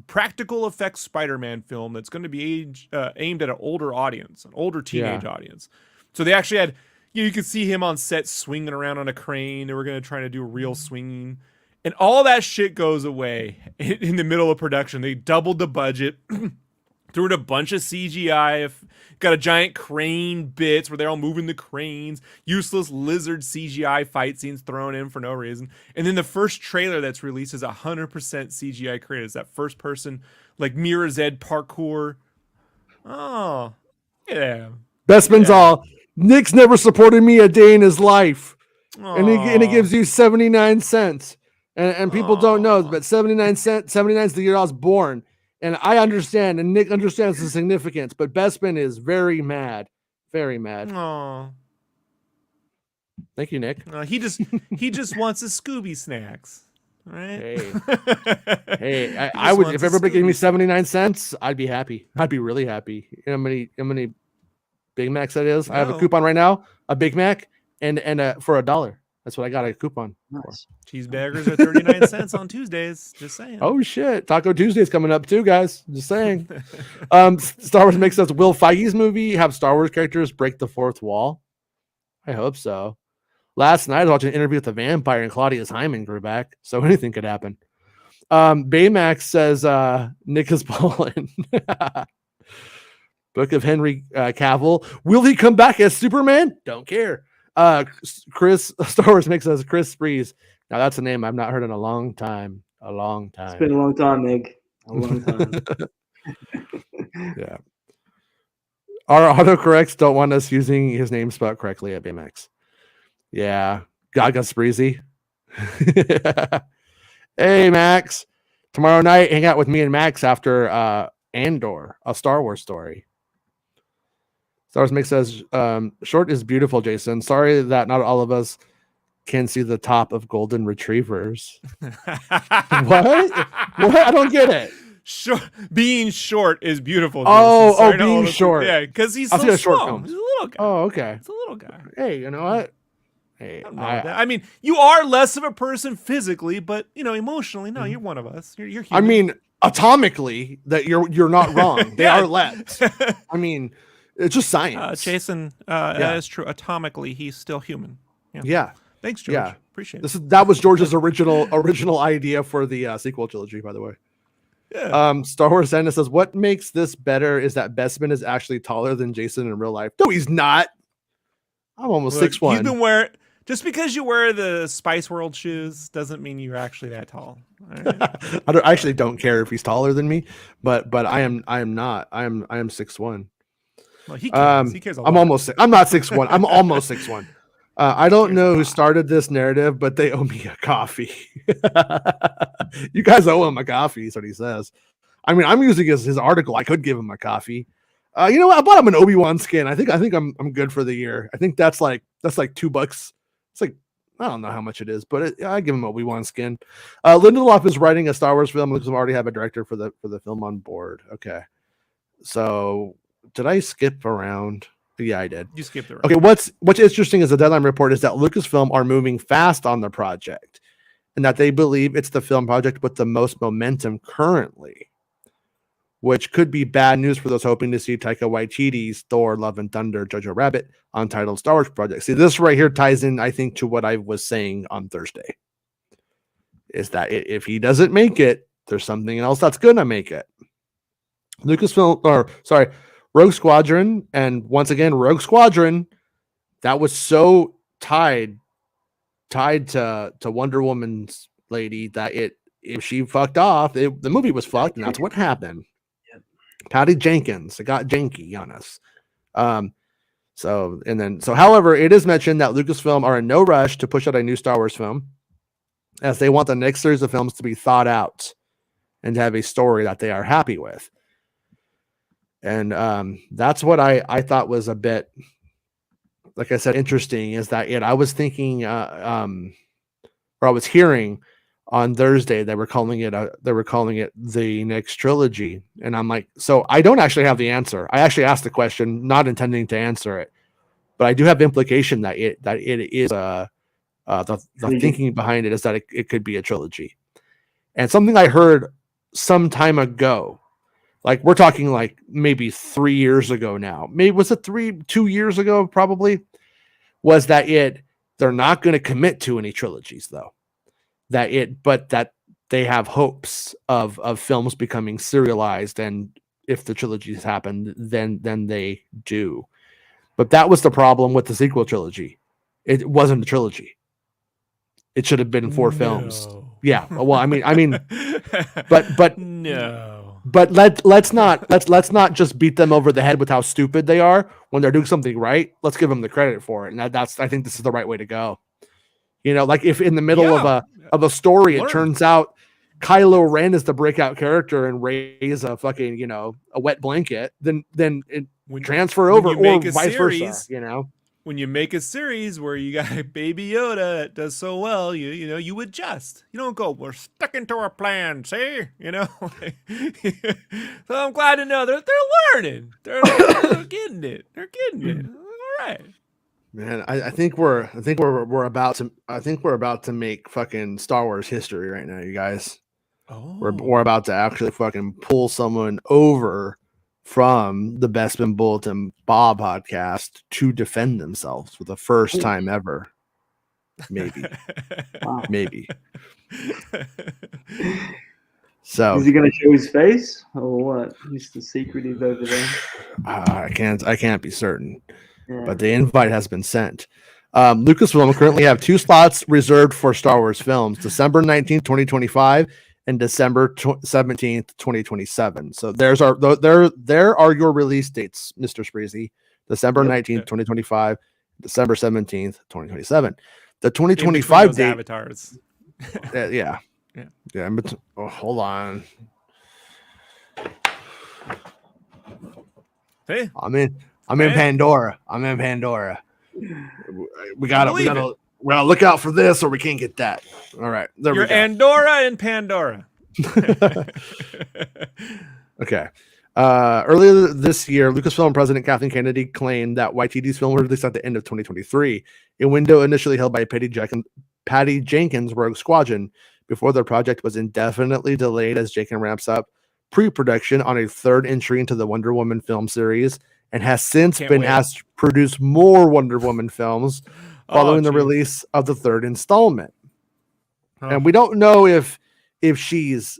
practical effects Spider-Man film that's going to be aimed at an older audience, an older teenage audience. So they actually had, you could see him on set swinging around on a crane. They were going to try to do real swinging, and all that shit goes away in the middle of production. They doubled the budget, threw in a bunch of CGI, got a giant crane bits where they're all moving the cranes, useless lizard CGI fight scenes thrown in for no reason. And then the first trailer that's released is 100% CGI created. It's that first person, like Mirror's Edge parkour. Oh, yeah. Bestman's all, Nick's never supported me a day in his life. And he gives you 79 cents. And people don't know, but 79 is the year I was born. And I understand, and Nick understands the significance, but Bestman is very mad. Very mad. Oh. Thank you, Nick. He just wants his Scooby snacks. Right? Hey, I would, if everybody gave me 79 cents, I'd be happy. I'd be really happy. You know how many Big Macs that is? No. I have a coupon right now, a Big Mac, and for $1. That's what I got a coupon for. Cheeseburgers are 39 cents on Tuesdays. Just saying. Oh shit. Taco Tuesday's coming up too, guys. Just saying. Star Wars makes us, will Feige's movie have Star Wars characters break the fourth wall? I hope so. Last night I was watching an interview with the vampire and Claudius Hyman grew back, so anything could happen. Baymax says Nick is balling. Book of Henry Cavill. Will he come back as Superman? Don't care. Chris Star Wars makes us Chris Sprees. Now that's a name I've not heard in a long time. It's been a long time, Nick. A long time. Yeah. Our autocorrects don't want us using his name spelled correctly at Baymax. Yeah. Gaga Spreezy. Hey, Max. Tomorrow night, hang out with me and Max after Andor, a Star Wars story. Star Wars Mix says, short is beautiful, Jason. Sorry that not all of us can see the top of golden retrievers. What? I don't get it. Being short is beautiful. Jason. Being short. Yeah, because he's so small. Short he's a little guy. Oh, okay. He's a little guy. Hey, you know what? Hey, I mean, you are less of a person physically, but emotionally, no, you're one of us. You're human. I mean, atomically, that you're not wrong. They are less. I mean, it's just science. Jason, that is true. Atomically, he's still human. Yeah. Thanks, George. Yeah. Appreciate it. That was George's original idea for the sequel trilogy, by the way. Yeah. Star Wars Santa says, what makes this better is that Bestman is actually taller than Jason in real life. No, he's not. I'm almost 6'1". He's been wearing, just because you wear the Spice World shoes doesn't mean you're actually that tall. Right? I actually don't care if he's taller than me, but I am not. I am 6'1". Well, he cares. He cares a lot. I'm not 6'1". I'm almost 6'1". I don't know who started this narrative, but they owe me a coffee. You guys owe him a coffee, is what he says. I mean, I'm using his article. I could give him a coffee. You know what? I bought him an Obi-Wan skin. I think I'm good for the year. I think that's like $2. It's like, I don't know how much it is, but I give him Obi-Wan skin. Lindelof is writing a Star Wars film because we already have a director for the film on board. Okay. So did I skip around? Yeah, I did. You skipped around. Okay, what's interesting is the deadline report is that Lucasfilm are moving fast on the project and that they believe it's the film project with the most momentum currently, which could be bad news for those hoping to see Taika Waititi's Thor, Love and Thunder, Jojo Rabbit untitled Star Wars project. See, this right here ties in, I think, to what I was saying on Thursday, is that if he doesn't make it, there's something else that's going to make it. Rogue Squadron, and once again, Rogue Squadron, that was so tied to Wonder Woman's lady that if she fucked off, the movie was fucked, and that's what happened. Patty Jenkins, it got janky on us. So however, it is mentioned that Lucasfilm are in no rush to push out a new Star Wars film, as they want the next series of films to be thought out and to have a story that they are happy with. And that's what I thought was a bit, like I said, interesting, is that I was thinking, or I was hearing on Thursday they were calling it the next trilogy, and I'm like, so I don't actually have the answer. I actually asked the question, not intending to answer it, but I do have the implication that it is the thinking behind it is that it could be a trilogy. And something I heard some time ago, like we're talking like maybe 3 years ago now, maybe was it 2 years ago, probably, was that they're not going to commit to any trilogies though. But that they have hopes of films becoming serialized, and if the trilogies happen, then they do. But that was the problem with the sequel trilogy. It wasn't a trilogy. It should have been 4 films. Yeah. Well, I mean, but no. But let's not just beat them over the head with how stupid they are when they're doing something right. Let's give them the credit for it, and that's I think this is the right way to go. Like if in the middle of a story, it turns out Kylo Ren is the breakout character and Rey is a fucking, a wet blanket, then it transfer over, or vice versa, When you make a series where you got Baby Yoda that does so well, you adjust. You don't go, we're sticking to our plan, see? So I'm glad to know they're learning. They're getting it. They're getting it. All right. Man, I think we're about to make fucking Star Wars history right now, you guys. Oh. We're about to actually fucking pull someone over from the Bespin Bulletin Bob podcast to defend themselves for the first time ever. Maybe. Wow. Maybe. So is he going to show his face or what? Mr. Secretive over there. I can't be certain. Yeah. But the invite has been sent. Lucasfilm currently have 2 slots reserved for Star Wars films: December 19th, 2025 and December 17th, 2027. So there are your release dates, Mr. Spreezy. December 19th, 2025, December 17th, 2027. The 2025 date, avatars. Yeah. But, hold on. Hey, I'm in Pandora. I'm in Pandora. We gotta look out for this, or we can't get that. All right, there we go. Andorra and Pandora. Okay. Earlier this year, Lucasfilm President Kathleen Kennedy claimed that Waititi's film was released at the end of 2023, a window initially held by Patty Jenkins' Rogue Squadron, before the project was indefinitely delayed as Jenkins ramps up pre-production on a 3rd entry into the Wonder Woman film series, and has since been asked to produce more Wonder Woman films following the release of the 3rd installment. And we don't know if she's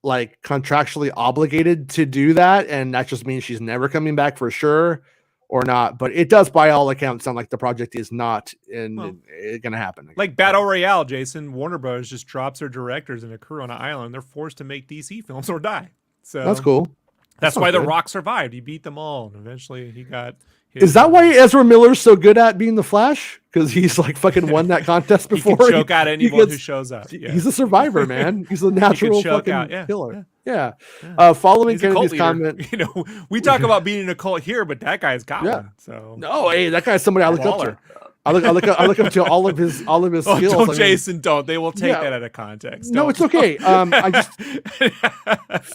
like contractually obligated to do that, and that just means she's never coming back for sure, or not. But it does, by all accounts, sound like the project is not going to happen. Like Battle Royale, Jason, Warner Bros. Just drops their directors and a crew on an island. They're forced to make DC films or die. So that's cool. That's why The Rock survived. He beat them all, and eventually he got his. Is that why Ezra Miller's so good at being the Flash? Because he's like fucking won that contest before. He can choke out anyone who shows up. Yeah. He's a survivor, man. He's a natural fucking killer. Yeah. Following Kennedy's comment, we talk about being in a cult here, but that guy's got one. So no, hey, that guy's somebody I look up to. I look up to all of his skills. Don't, Jason, don't. They will take that out of context. No, it's okay. I just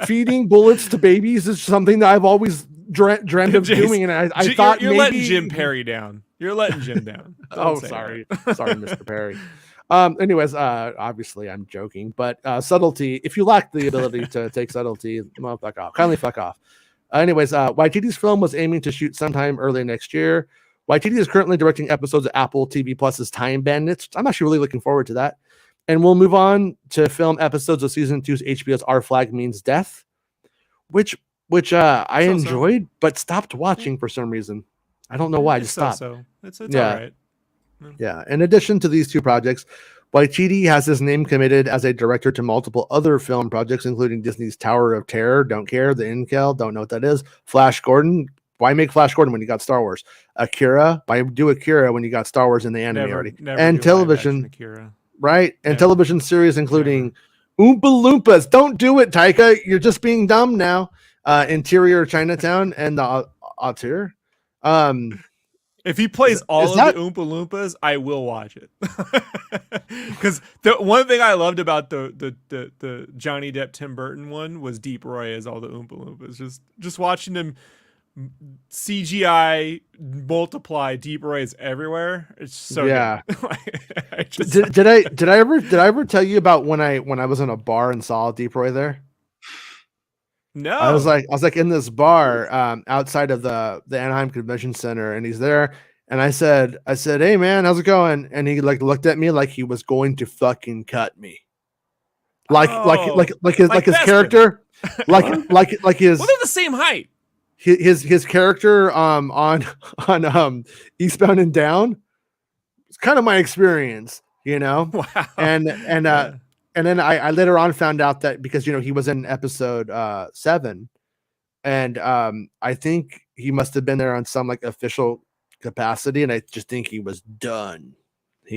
feeding bullets to babies is something that I've always dreamt of doing, and I thought you're maybe letting Jim Perry down. You're letting Jim down. Sorry, Mr. Perry. Anyways, obviously I'm joking, but subtlety. If you lack the ability to take subtlety, well, fuck off. Kindly fuck off. Anyways, Waititi's film was aiming to shoot sometime early next year. Waititi is currently directing episodes of Apple TV Plus's Time Bandits. I'm actually really looking forward to that. And we'll move on to film episodes of season 2's HBO's Our Flag Means Death, which I enjoyed, but stopped watching for some reason. I don't know why. I just stopped. It's all right. Yeah. In addition to these 2 projects, Waititi has his name committed as a director to multiple other film projects, including Disney's Tower of Terror, don't care, The Incal, don't know what that is, Flash Gordon, Why make Flash Gordon when you got Star Wars? Akira, why do Akira when you got Star Wars in the anime already? And television, Akira. Right? And television series including Oompa Loompas. Don't do it, Taika. You're just being dumb now. Interior Chinatown and the Auteur. If he plays all of the Oompa Loompas, I will watch it. Because the one thing I loved about the Johnny Depp Tim Burton one was Deep Roy as all the Oompa Loompas. Just watching them CGI multiply Deep Roy's everywhere. It's so good. Did I ever tell you about when I was in a bar and saw Deep Roy there? No. I was like in this bar outside of the Anaheim Convention Center, and he's there, and I said, "Hey man, how's it going?" And he like looked at me like he was going to fucking cut me. Like his character, like his. Well, they're the same height. His character on Eastbound and Down. It's kind of my experience, you know. Wow. And then I later on found out that because he was in episode 7, and I think he must have been there on some like official capacity, and I just think he was done. I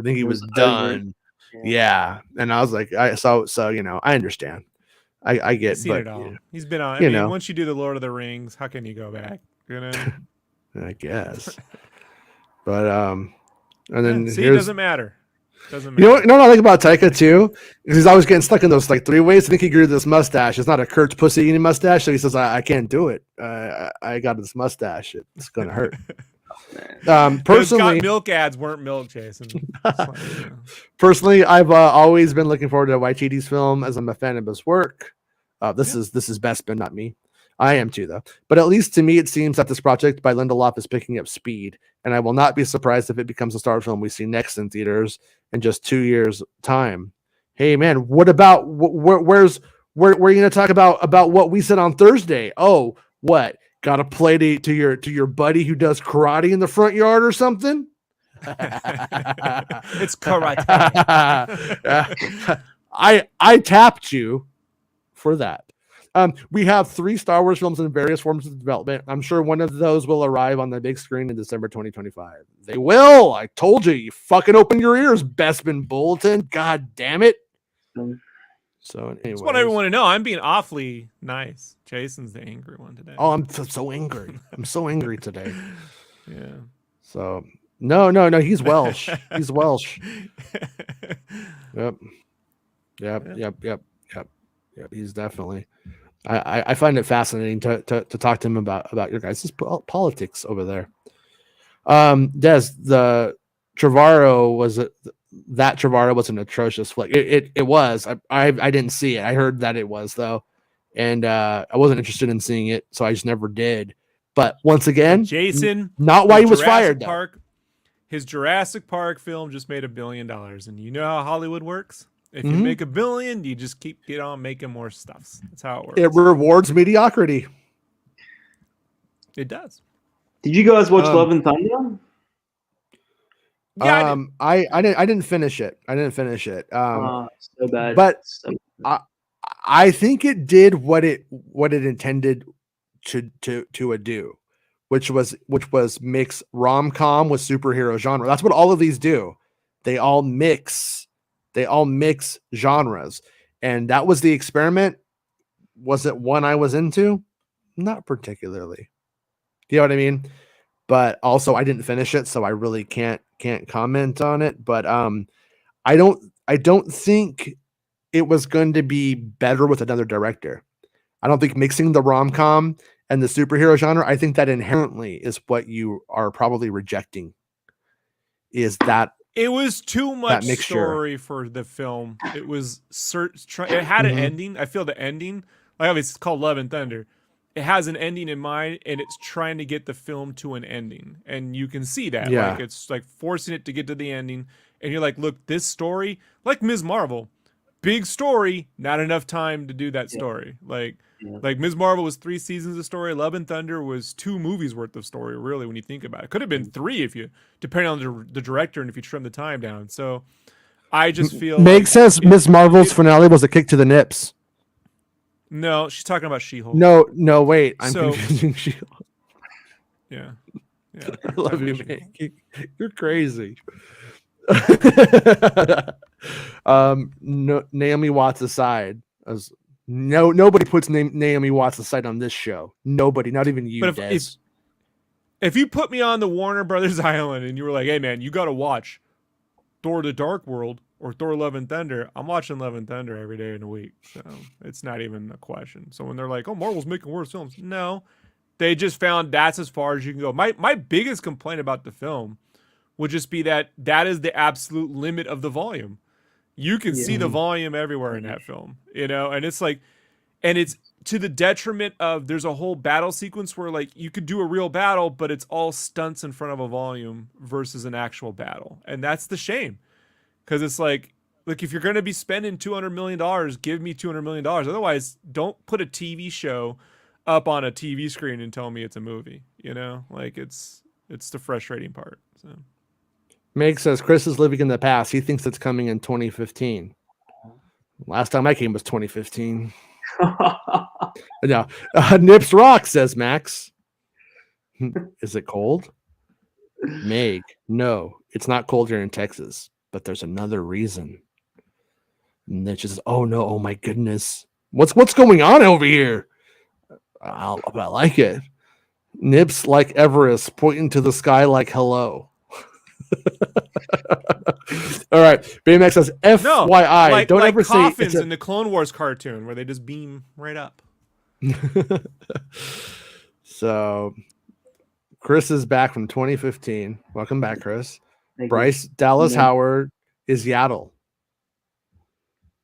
think he was done. Yeah. And I was like, I understand. I get seen it all. He's been on. I mean, once you do the Lord of the Rings, how can you go back? I guess. But and then it doesn't matter. Doesn't matter. You know what I like about Taika too? Is he's always getting stuck in those like 3 ways. I think he grew this mustache. It's not a Kurt's pussy eating mustache, so he says, I can't do it. I got this mustache. It's gonna hurt. Personally, milk ads weren't milk, Jason. Personally, I've always been looking forward to Waititi's film as I'm a fan of his work. This is Bespin, not me. I am too, though. But at least to me, it seems that this project by Lindelof is picking up speed, and I will not be surprised if it becomes a Star Wars film we see next in theaters in just 2 years' time. Hey, man, what about where are you going to talk about what we said on Thursday? Oh, what? Got to play to your buddy who does karate in the front yard or something? It's karate. I tapped you for that. We have 3 Star Wars films in various forms of development. I'm sure one of those will arrive on the big screen in December 2025. They will. I told you. You fucking open your ears, Bespin Bulletin. God damn it. So anyway, that's what I want to know. I'm being awfully nice. Jason's the angry one today. Oh, I'm so angry. I'm so angry today. Yeah. So no. He's Welsh. He's Welsh. Yep. He's definitely. I find it fascinating to talk to him about your guys' politics over there. Des, the Trevorrow was an atrocious flick. It was. I didn't see it. I heard that it was though, and I wasn't interested in seeing it, so I just never did. But once again, Jason, not why he was fired. His Jurassic Park film just made $1 billion, and you know how Hollywood works. If you make $1 billion, you just get on making more stuffs. That's how it works. It rewards mediocrity. It does. Did you guys watch Love and Thunder? Yeah, I didn't finish it. So bad. But I think it did what it intended to do, which was mix rom-com with superhero genre. That's what all of these do. They all mix genres, and that was the experiment. Was it one I was into? Not particularly. You know what I mean? But also I didn't finish it, so I really can't comment on it. But I don't think it was going to be better with another director. I don't think mixing the rom-com and the superhero genre, I think that inherently is what you are probably rejecting. Is that it was too much story for the film. It was it had an ending. I feel the ending, like obviously it's called Love and Thunder. It has an ending in mind, and it's trying to get the film to an ending, and you can see that. Yeah. Like it's like forcing it to get to the ending, and you're like, look, this story, like Ms. Marvel, big story, not enough time to do that story. Like Ms. Marvel was 3 seasons of story. Love and Thunder was 2 movies worth of story, really, when you think about it. Could have been 3 if you, depending on the director and if you trim the time down. So I just feel makes sense. Ms. Marvel's finale was a kick to the nips. No, she's talking about She-Hulk. No, wait. I'm confusing She-Hulk. Yeah. I love you, man. You're crazy. Naomi Watts aside, nobody puts Naomi Watts aside on this show. Nobody, not even you, But Des. if you put me on the Warner Brothers Island and you were like, hey man, you got to watch Thor: The Dark World or Thor: Love and Thunder, I'm watching Love and Thunder every day in the week. So it's not even a question. So when they're like, oh, Marvel's making worse films, no, they just found that's as far as you can go. My biggest complaint about the film would just be that is the absolute limit of the volume. You can see the volume everywhere in that film, and it's like, and it's to the detriment of, there's a whole battle sequence where like you could do a real battle, but it's all stunts in front of a volume versus an actual battle. And that's the shame. Cause it's like, look, if you're going to be spending $200 million, give me $200 million. Otherwise, don't put a TV show up on a TV screen and tell me it's a movie, like it's the frustrating part. So Meg says Chris is living in the past. He thinks it's coming in 2015. Last time I came was 2015. No. Nips Rock, says Max. Is it cold? Meg, no, it's not cold here in Texas, but there's another reason. And then she says, oh no, oh my goodness. What's going on over here? I like it. Nips like Everest, pointing to the sky like hello. All right. Baymax says FYI. Don't ever say coffins in the Clone Wars cartoon where they just beam right up. So Chris is back from 2015. Welcome back, Chris. Thank Bryce you. Dallas Howard is Yaddle.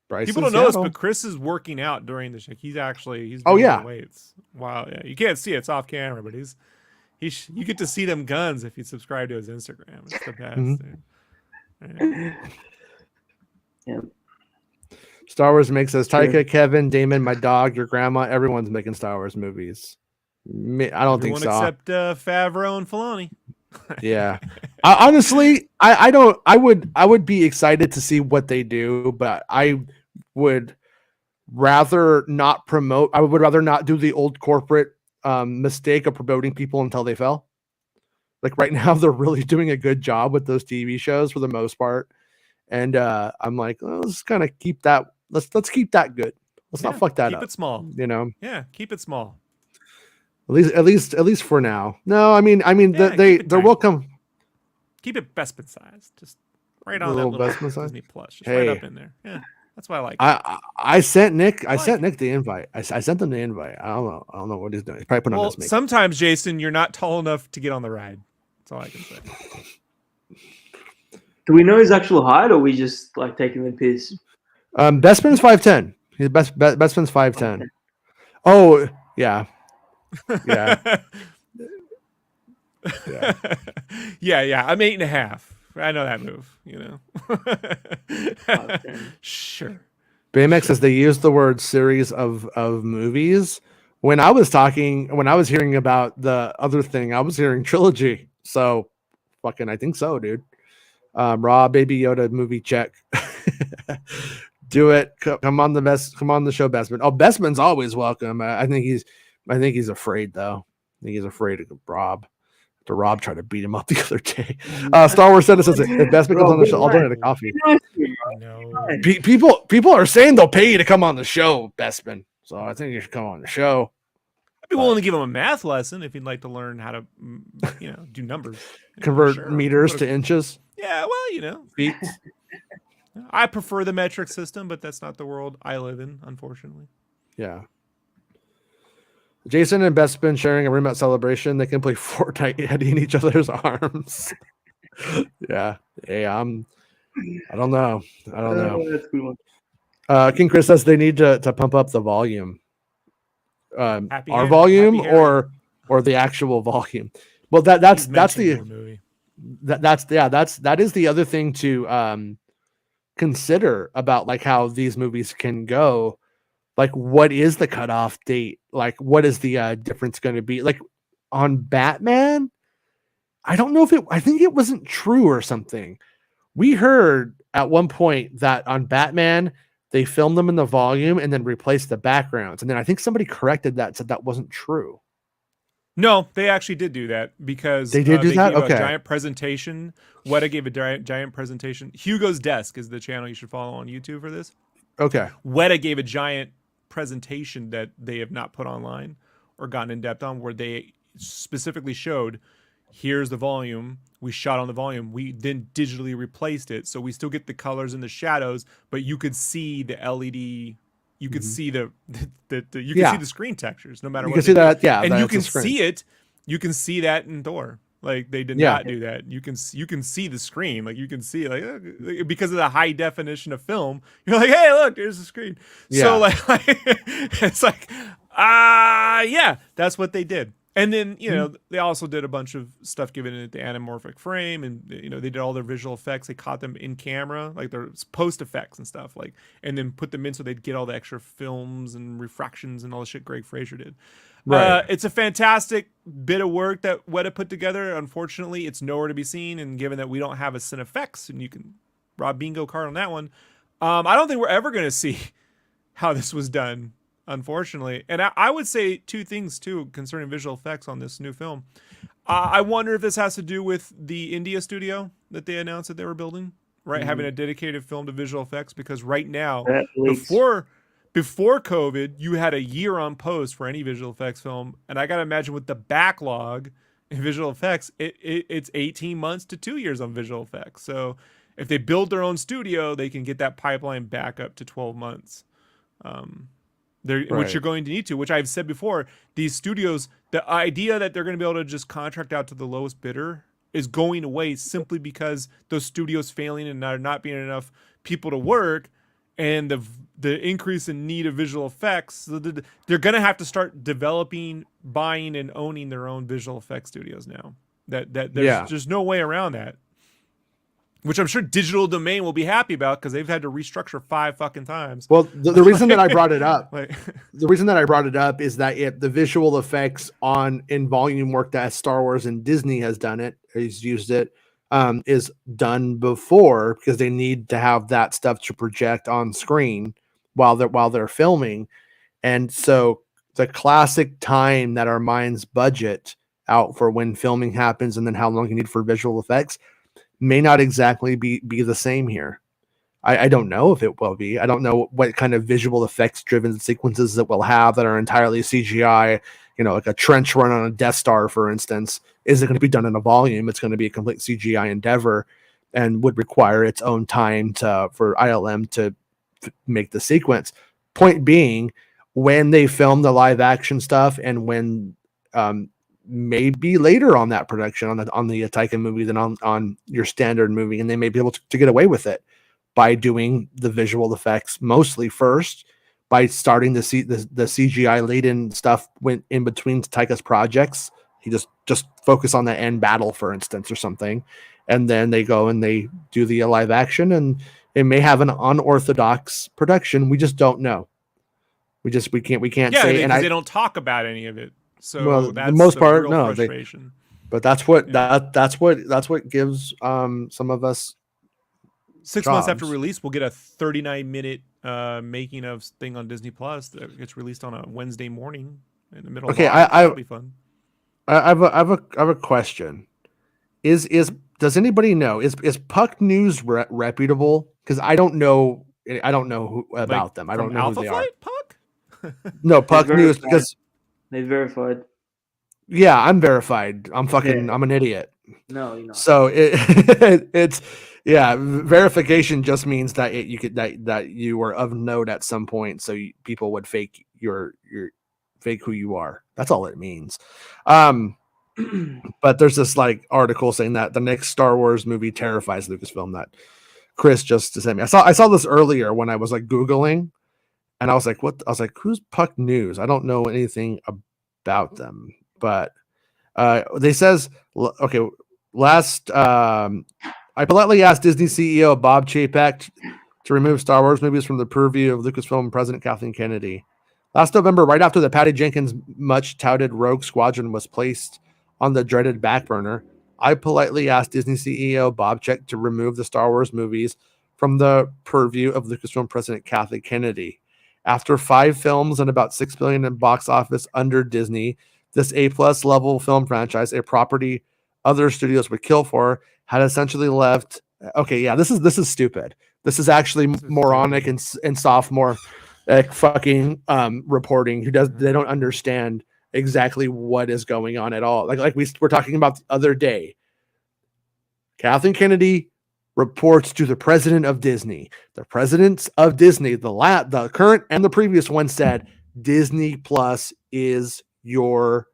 Bryce People don't know this, but Chris is working out during the show. He's doing weights. Wow, yeah. You can't see it. It's off camera, but you get to see them guns if you subscribe to his Instagram. It's the best. Mm-hmm. Yeah. Star Wars makes us Taika, Kevin, Damon, my dog, your grandma. Everyone's making Star Wars movies. I don't think so. Except Favreau and Filoni. Yeah. Honestly, I would be excited to see what they do, but I would rather not promote. I would rather not do the old corporate mistake of promoting people until they fell. Like right now, they're really doing a good job with those TV shows for the most part, and I'm like, let's kind of keep that. Let's keep that good. Let's not fuck that up. Keep it small. Yeah, keep it small. At least for now. No, I mean, they're welcome. Keep it Bespin size. Just right on that little Disney Plus. Just right up in there. Yeah. That's why I like it. I sent Nick. I sent Nick the invite. I sent him the invite. I don't know what he's doing. He's probably putting on his makeup. Sometimes, Jason, you're not tall enough to get on the ride. That's all I can say. Do we know his actual height, or are we just like taking the piss? Bestman's 5'10". His Bestman's 5'10". Oh yeah, yeah, yeah. I'm 8.5. I know that move, Sure. Baymax says they used the word series of movies. When I was hearing about the other thing, I was hearing trilogy. So fucking I think so, dude. Raw Baby Yoda movie check. Do it. Come on the show, Bestman. Oh, Bestman's always welcome. I think he's afraid though. I think he's afraid of Rob. To Rob tried to beat him up the other day. Star Wars says if Bestman comes on the show, I'll donate a coffee. No. People are saying they'll pay you to come on the show, Bestman. So I think you should come on the show. I'd be willing to give him a math lesson if he'd like to learn how to, do numbers. Convert meters to inches. Yeah, well, feet. I prefer the metric system, but that's not the world I live in, unfortunately. Yeah. Jason and Bestman sharing a remote celebration. They can play Fortnite hitting each other's arms. Yeah. Hey, I don't know. That's a good one. King Chris says they need to pump up the volume. Our volume or the actual volume. Well, that is the other thing to consider about like how these movies can go. Like, what is the cutoff date? Like, what is the difference going to be? Like on Batman, I don't know I think it wasn't true or something. We heard at one point that on Batman, they filmed them in the volume and then replaced the backgrounds. And then I think somebody corrected that, said that wasn't true. No, they actually did do that because They did do they that? gave Okay. a giant presentation. Weta gave a giant presentation. Hugo's Desk is the channel you should follow on YouTube for this. Okay. Weta gave a giant presentation that they have not put online or gotten in depth on, where they specifically showed, here's the volume. We shot on the volume. We then digitally replaced it, so we still get the colors and the shadows, but you could see the LED. You could see the you could see the screen textures no matter You what. can see that, and you that's a can screen. see it. You can see that in Thor. Like they did Yeah. not do that. You can see the screen. Like you can see like because of the high definition of film. You're like, hey, look, there's the screen. Yeah. So like it's like yeah, that's what they did. And then they also did a bunch of stuff given it the anamorphic frame, and they did all their visual effects. They caught them in camera, like their post effects and stuff, like, and then put them in so they'd get all the extra films and refractions and all the shit Greg Fraser did. Right. It's a fantastic bit of work that Weta put together. Unfortunately, it's nowhere to be seen, and given that we don't have a Cinefex, and you can rob bingo card on that one, I don't think we're ever going to see how this was done, unfortunately. And I would say two things too concerning visual effects on this new film. I wonder if this has to do with the India studio that they announced that they were building, right? Having a dedicated film to visual effects, because right now, before COVID, you had a year on post for any visual effects film, and I gotta imagine with the backlog in visual effects, it's 18 months to 2 years on visual effects. So if they build their own studio, they can get that pipeline back up to 12 months. Which you're going to need to, which I've said before, these studios, the idea that they're going to be able to just contract out to the lowest bidder is going away simply because those studios failing and there not being enough people to work, and the increase in need of visual effects. They're going to have to start developing, buying, and owning their own visual effects studios now. There's just no way around that. Which I'm sure Digital Domain will be happy about, because they've had to restructure 5 fucking times. Well, the reason that I brought it up, is that the visual effects in volume work that Star Wars and Disney has used it, is done before, because they need to have that stuff to project on screen while they're filming. And so the classic time that our minds budget out for when filming happens and then how long you need for visual effects may not exactly be the same here. I don't know if it will be. I don't know what kind of visual effects driven sequences it will have that are entirely CGI, like a trench run on a Death Star, for instance. Is it going to be done in a volume? It's going to be a complete CGI endeavor and would require its own time for ILM to make the sequence. Point being, when they film the live action stuff, and when maybe later on that production on the Taika movie than on your standard movie, and they may be able to get away with it by doing the visual effects mostly first, by starting to see the CGI laden stuff went in between Taika's projects. He just focus on the end battle, for instance, or something, and then they go and they do the live action, and it may have an unorthodox production. We just don't know. We can't say. And they don't talk about any of it. So that's the most part, no. Frustration. But that's what gives some of us 6 months after release, we'll get a 39-minute making of thing on Disney Plus that gets released on a Wednesday morning in the middle. Okay, of that'll be fun. I have a question. Does anybody know, is Puck News reputable? Because I don't know who about them. I don't know Alpha who they Flight, are. Puck? No, Puck News, because they verified. Yeah, I'm verified. I'm an idiot. No, you're not. So it's verification just means that that you were of note at some point, so people would fake your fake who you are. That's all it means. But there's this article saying that the next Star Wars movie terrifies Lucasfilm, that Chris just sent me. I saw this earlier when I was Googling, and I was like, what? I was like, who's Puck News? I don't know anything about them. But they says, okay, I politely asked Disney CEO Bob Chapek to remove Star Wars movies from the purview of Lucasfilm President Kathleen Kennedy. Last November, right after the Patty Jenkins much-touted Rogue Squadron was placed on the dreaded back burner, I politely asked Disney CEO Bob Chapek to remove the Star Wars movies from the purview of Lucasfilm President Kathleen Kennedy. After 5 films and about $6 billion in box office under Disney, This A+ level film franchise, a property other studios would kill for, had essentially left. Okay, yeah, this is stupid. This is actually moronic and sophomore fucking reporting. They don't understand exactly what is going on at all. Like we were talking about the other day. Kathleen Kennedy reports to the president of Disney. The presidents of Disney, the current and the previous one, said Disney Plus is your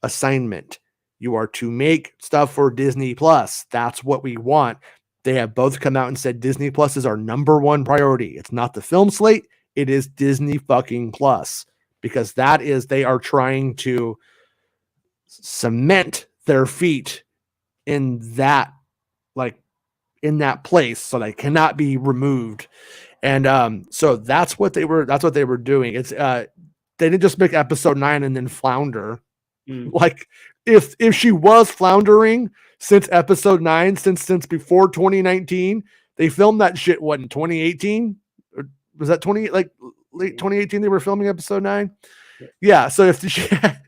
assignment. You are to make stuff for Disney Plus. That's what we want. They have both come out and said Disney Plus is our number one priority. It's not the film slate. It is Disney fucking Plus, because they are trying to cement their feet in that place, so they cannot be removed. And so that's what they were doing. It's they didn't just make episode 9 and then flounder. Like if she was floundering since episode 9, since before 2019, they filmed that shit in 2018, or was that late 2018 they were filming episode 9? Yeah. So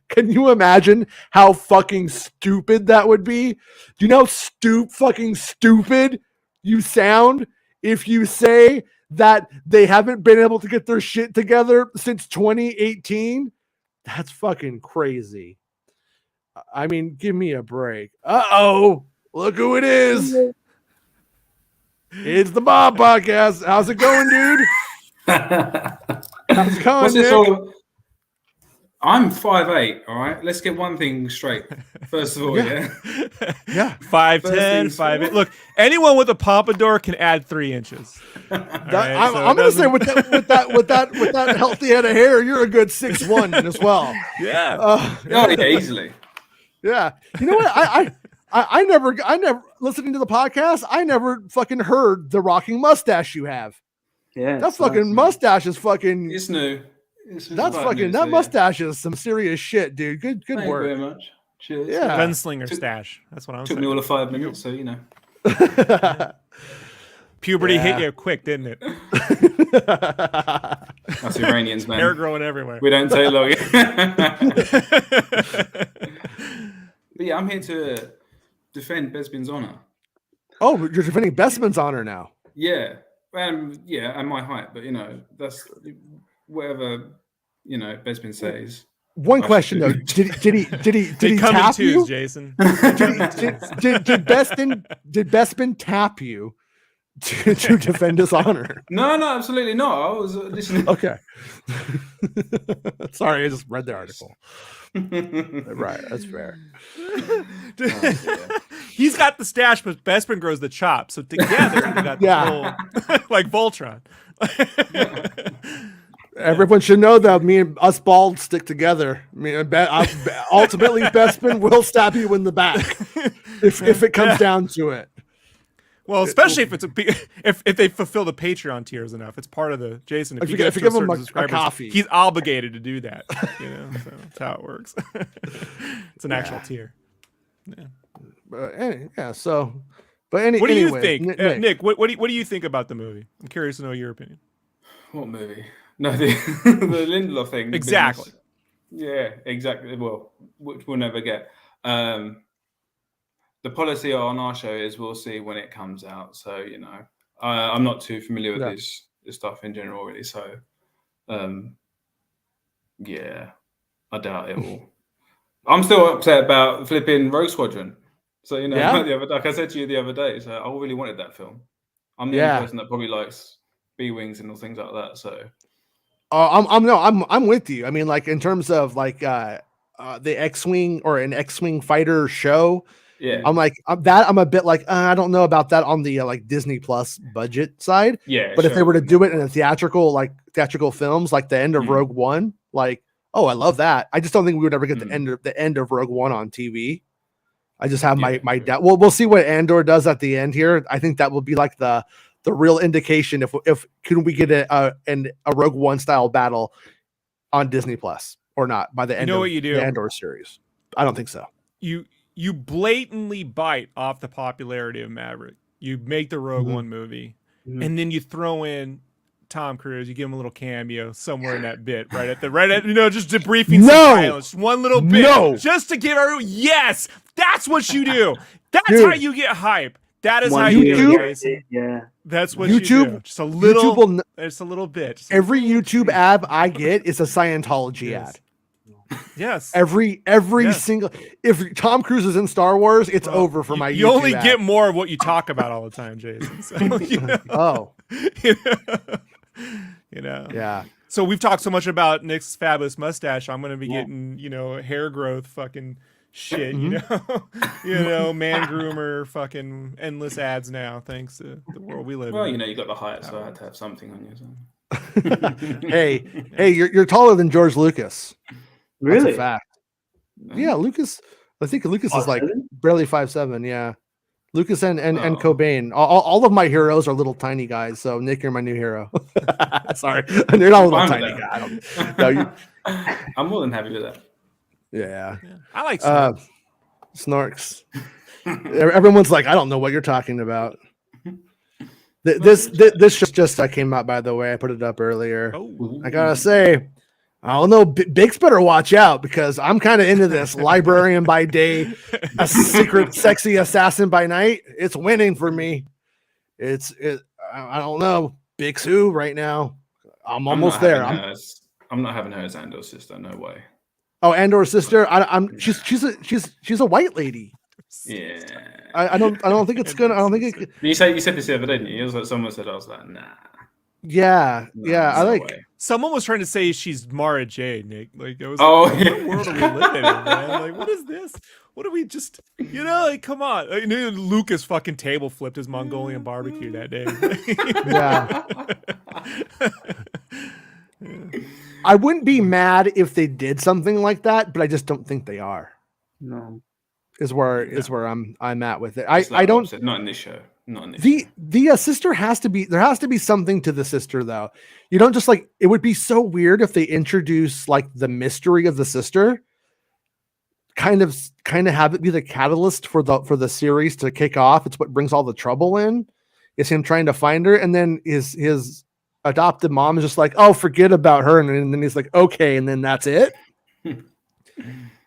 can you imagine how fucking stupid that would be? Do you know how fucking stupid you sound if you say that they haven't been able to get their shit together since 2018? That's fucking crazy. I mean, give me a break. Uh-oh. Look who it is. It's the Bob Podcast. How's it going, dude? How's it going, Nick? I'm 5'8", all right? Let's get one thing straight. First of all, yeah. 5'10", 5'8". Look, anyone with a pompadour can add 3 inches. I'm going to say with that healthy head of hair, you're a good 6'1" as well. Yeah. Yeah, easily. Yeah. You know what? I never listening to the podcast, I never fucking heard the rocking mustache you have. Yeah. That fucking mustache is fucking. It's new. That's fucking. That mustache is some serious shit, dude. Good Thank work. you very much. Cheers. Yeah. Gunslinger stash. That's what I'm saying. Took me all of 5 minutes, so you know. Puberty hit you quick, didn't it? That's Iranians, man. Hair growing everywhere. We don't take long. But yeah, I'm here to defend Bespin's honor. Oh, you're defending Bespin's honor now. Yeah. And my height, but that's whattever Bespin says. One question though, did he tap you, Jason? Did Bespin tap you to defend his honor? No, absolutely not. I was listening. Okay. Sorry, I just read the article. Right, that's fair. He's got the stash, but Bespin grows the chop. So together, they got the whole, like Voltron. Everyone should know that me and us bald stick together. I mean, ultimately, Bespin will stab you in the back if it comes down to it. Well, especially if they fulfill the Patreon tiers enough, it's part of the Jason. If you give him a coffee, he's obligated to do that. So that's how it works. It's an actual tier. Yeah. What do you think, Nick? What do you think about the movie? I'm curious to know your opinion. What movie? No, the Lindelof thing. Exactly. Yeah, exactly. Well, which we'll never get. The policy on our show is we'll see when it comes out. So, I'm not too familiar with this stuff in general, really. So, yeah, I doubt it will. I'm still upset about flipping Rogue Squadron. So, like I said to you the other day, so I really wanted that film. I'm the only person that probably likes B-Wings and all things like that. So, I'm with you. I mean, like in terms of like the X-Wing or an X-Wing fighter show. Yeah, I'm a bit like I don't know about that on the like Disney Plus budget side. Yeah, but if they were to do it in a theatrical films, like the end of Rogue One, like I love that. I just don't think we would ever get the end of Rogue One on TV. I just have my doubt. Well, we'll see what Andor does at the end here. I think that will be like the real indication if can we get a Rogue One style battle on Disney Plus or not by the end of the Andor series. I don't think so. You blatantly bite off the popularity of Maverick. You make the Rogue One movie, and then you throw in Tom Cruise, you give him a little cameo somewhere in that bit, right at just debriefing some pilots, one little bit, just to give everyone. Yes, that's what you do. That's how you get hype. That is how you do it, Jason. Yeah, that's what you do. Just a little. It's a little bit. Every YouTube ad I get is a Scientology ad. Yes. Every single. If Tom Cruise is in Star Wars, it's over for my. You YouTube only ad. get more of what you talk about all the time, Jason. So, Oh. Yeah. So we've talked so much about Nick's fabulous mustache. I'm going to be getting hair growth fucking shit. Man groomer fucking endless ads now. Thanks to the world we live in. Well, you got the height, so I had to have something on you. So. hey, you're taller than George Lucas. Really? That's a fact. Yeah, Lucas. I think Lucas is like barely 5'7". Yeah, Lucas and Cobain. All of my heroes are little tiny guys. So Nick, you're my new hero. Sorry, you're not a little tiny guy. I'm more than happy with that. Yeah. I like Snarks. Everyone's like, I don't know what you're talking about. This just came out, by the way. I put it up earlier. Oh. I gotta say, I don't know. Biggs better watch out because I'm kind of into this. Librarian by day, a secret sexy assassin by night. It's winning for me. I don't know. Biggs who right now. I'm almost there. I'm not having her as Andor's sister. No way. Oh, Andor's sister. She's a white lady. Yeah. I don't think it's gonna. I don't think it. You said this the other day, didn't you? It was like someone said. I was like, nah. Yeah. I like. Way. Someone was trying to say she's Mara Jade, Nick. Like it was. Oh, like, what world are we living in, man? Like, what is this? What are we just? Like, come on. Lucas fucking table flipped his Mongolian barbecue that day. Yeah. I wouldn't be mad if they did something like that, but I just don't think they are. No. Is where I'm at with it. I don't. Not in this show. Not in this. The sister has to be. There has to be something to the sister, though. You don't just like. It would be so weird if they introduce like the mystery of the sister. Kind of have it be the catalyst for the series to kick off. It's what brings all the trouble in. Is him trying to find her, and then his adopted mom is just like, oh, forget about her, and then he's like, okay, and then that's it.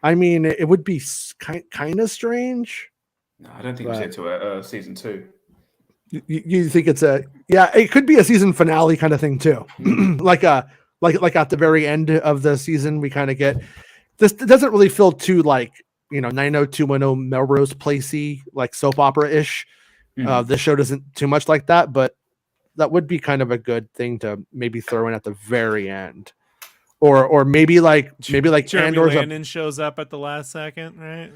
I mean, it would be kind of strange. No, I don't think it's into season 2. You think it's it could be a season finale kind of thing too. like at the very end of the season, we kind of get this. It doesn't really feel too like 90210 Melrose Placey, like soap opera ish. This show doesn't too much like that, but that would be kind of a good thing to maybe throw in at the very end. Or maybe like Jeremy Andor's Landon shows up at the last second, right?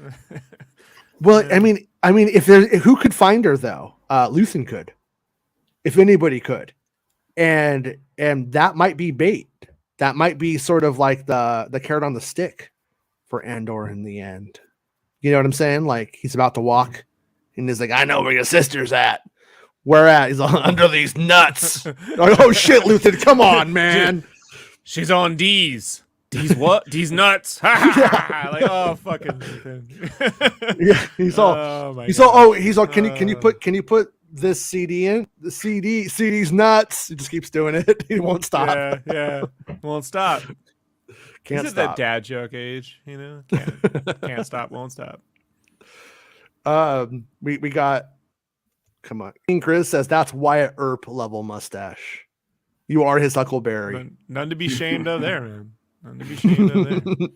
Well, I mean, if who could find her though? Luthen could, if anybody could, and that might be bait. That might be sort of like the carrot on the stick for Andor in the end. You know what I'm saying? Like he's about to walk, and he's like, "I know where your sister's at." Where at? He's under these nuts. Like, oh shit, Luthen, come on, man. She's on D's. D's what? D's nuts. Like, oh fucking Luthen. Yeah, he's all. Can you put this CD in? The CD's nuts. He just keeps doing it. He won't stop. Yeah. Won't stop. Can't He's stop. at that dad joke age, Can't stop, won't stop. We got. Come on. King Chris says that's Wyatt Earp level mustache. You are his Huckleberry. None to be shamed of there, man. None to be shamed of there.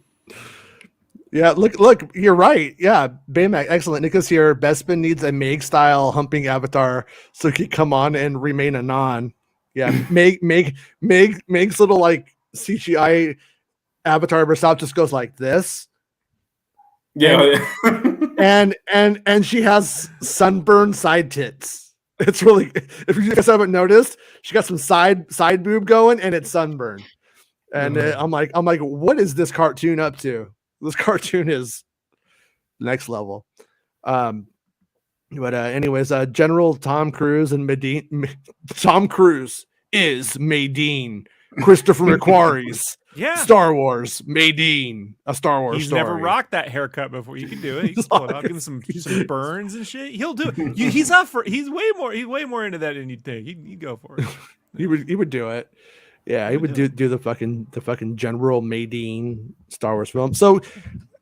Yeah, look, you're right. Yeah, Baymax, excellent. Nicholas here. Bespin needs a Meg style humping avatar so he can come on and remain a non. Yeah, Meg's little like CGI avatar of herself just goes like this. Yeah. And she has sunburned side tits. It's really, if you guys haven't noticed, she got some side boob going and it's sunburned. And I'm like, what is this cartoon up to? This cartoon is next level. But anyways, General Tom Cruise and Medine. Tom Cruise is Medine. Christopher McQuarrie's Star Wars Medine, a Star Wars He's story. never rocked that haircut before. You can do it. You can pull it up, give him some burns and shit. He'll do it. He's way more into that than you'd think. He'd go for it. He would do it. Yeah, he would do the fucking General Madine Star Wars film. So,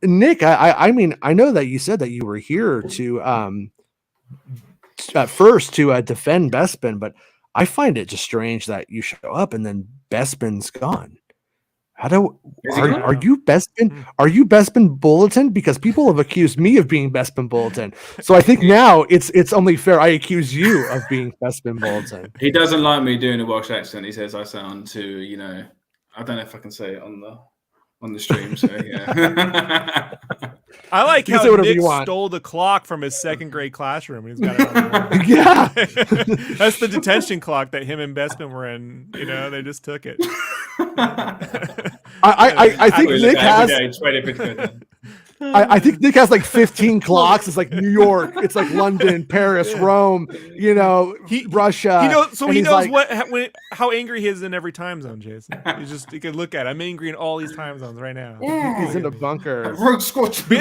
Nick, I mean, I know that you said that you were here to at first to defend Bespin, but I find it just strange that you show up and then Bespin's gone. Are you Bespin? Are you Bespin Bulletin? Because people have accused me of being Bespin Bulletin. So I think now it's only fair I accuse you of being Bespin Bulletin. He doesn't like me doing a Welsh accent. He says I sound too, I don't know if I can say it on the stream. So yeah. I like how Nick stole the clock from his second grade classroom. He's got it on the Yeah. That's the detention clock that him and Bespin were in. They just took it. I think Nick has. I think Nick has like 15 clocks. It's like New York. It's like London, Paris, Rome. Russia. He knows how angry he is in every time zone. Jason, he can look at it. I'm angry in all these time zones right now. Yeah. He's in a bunker. He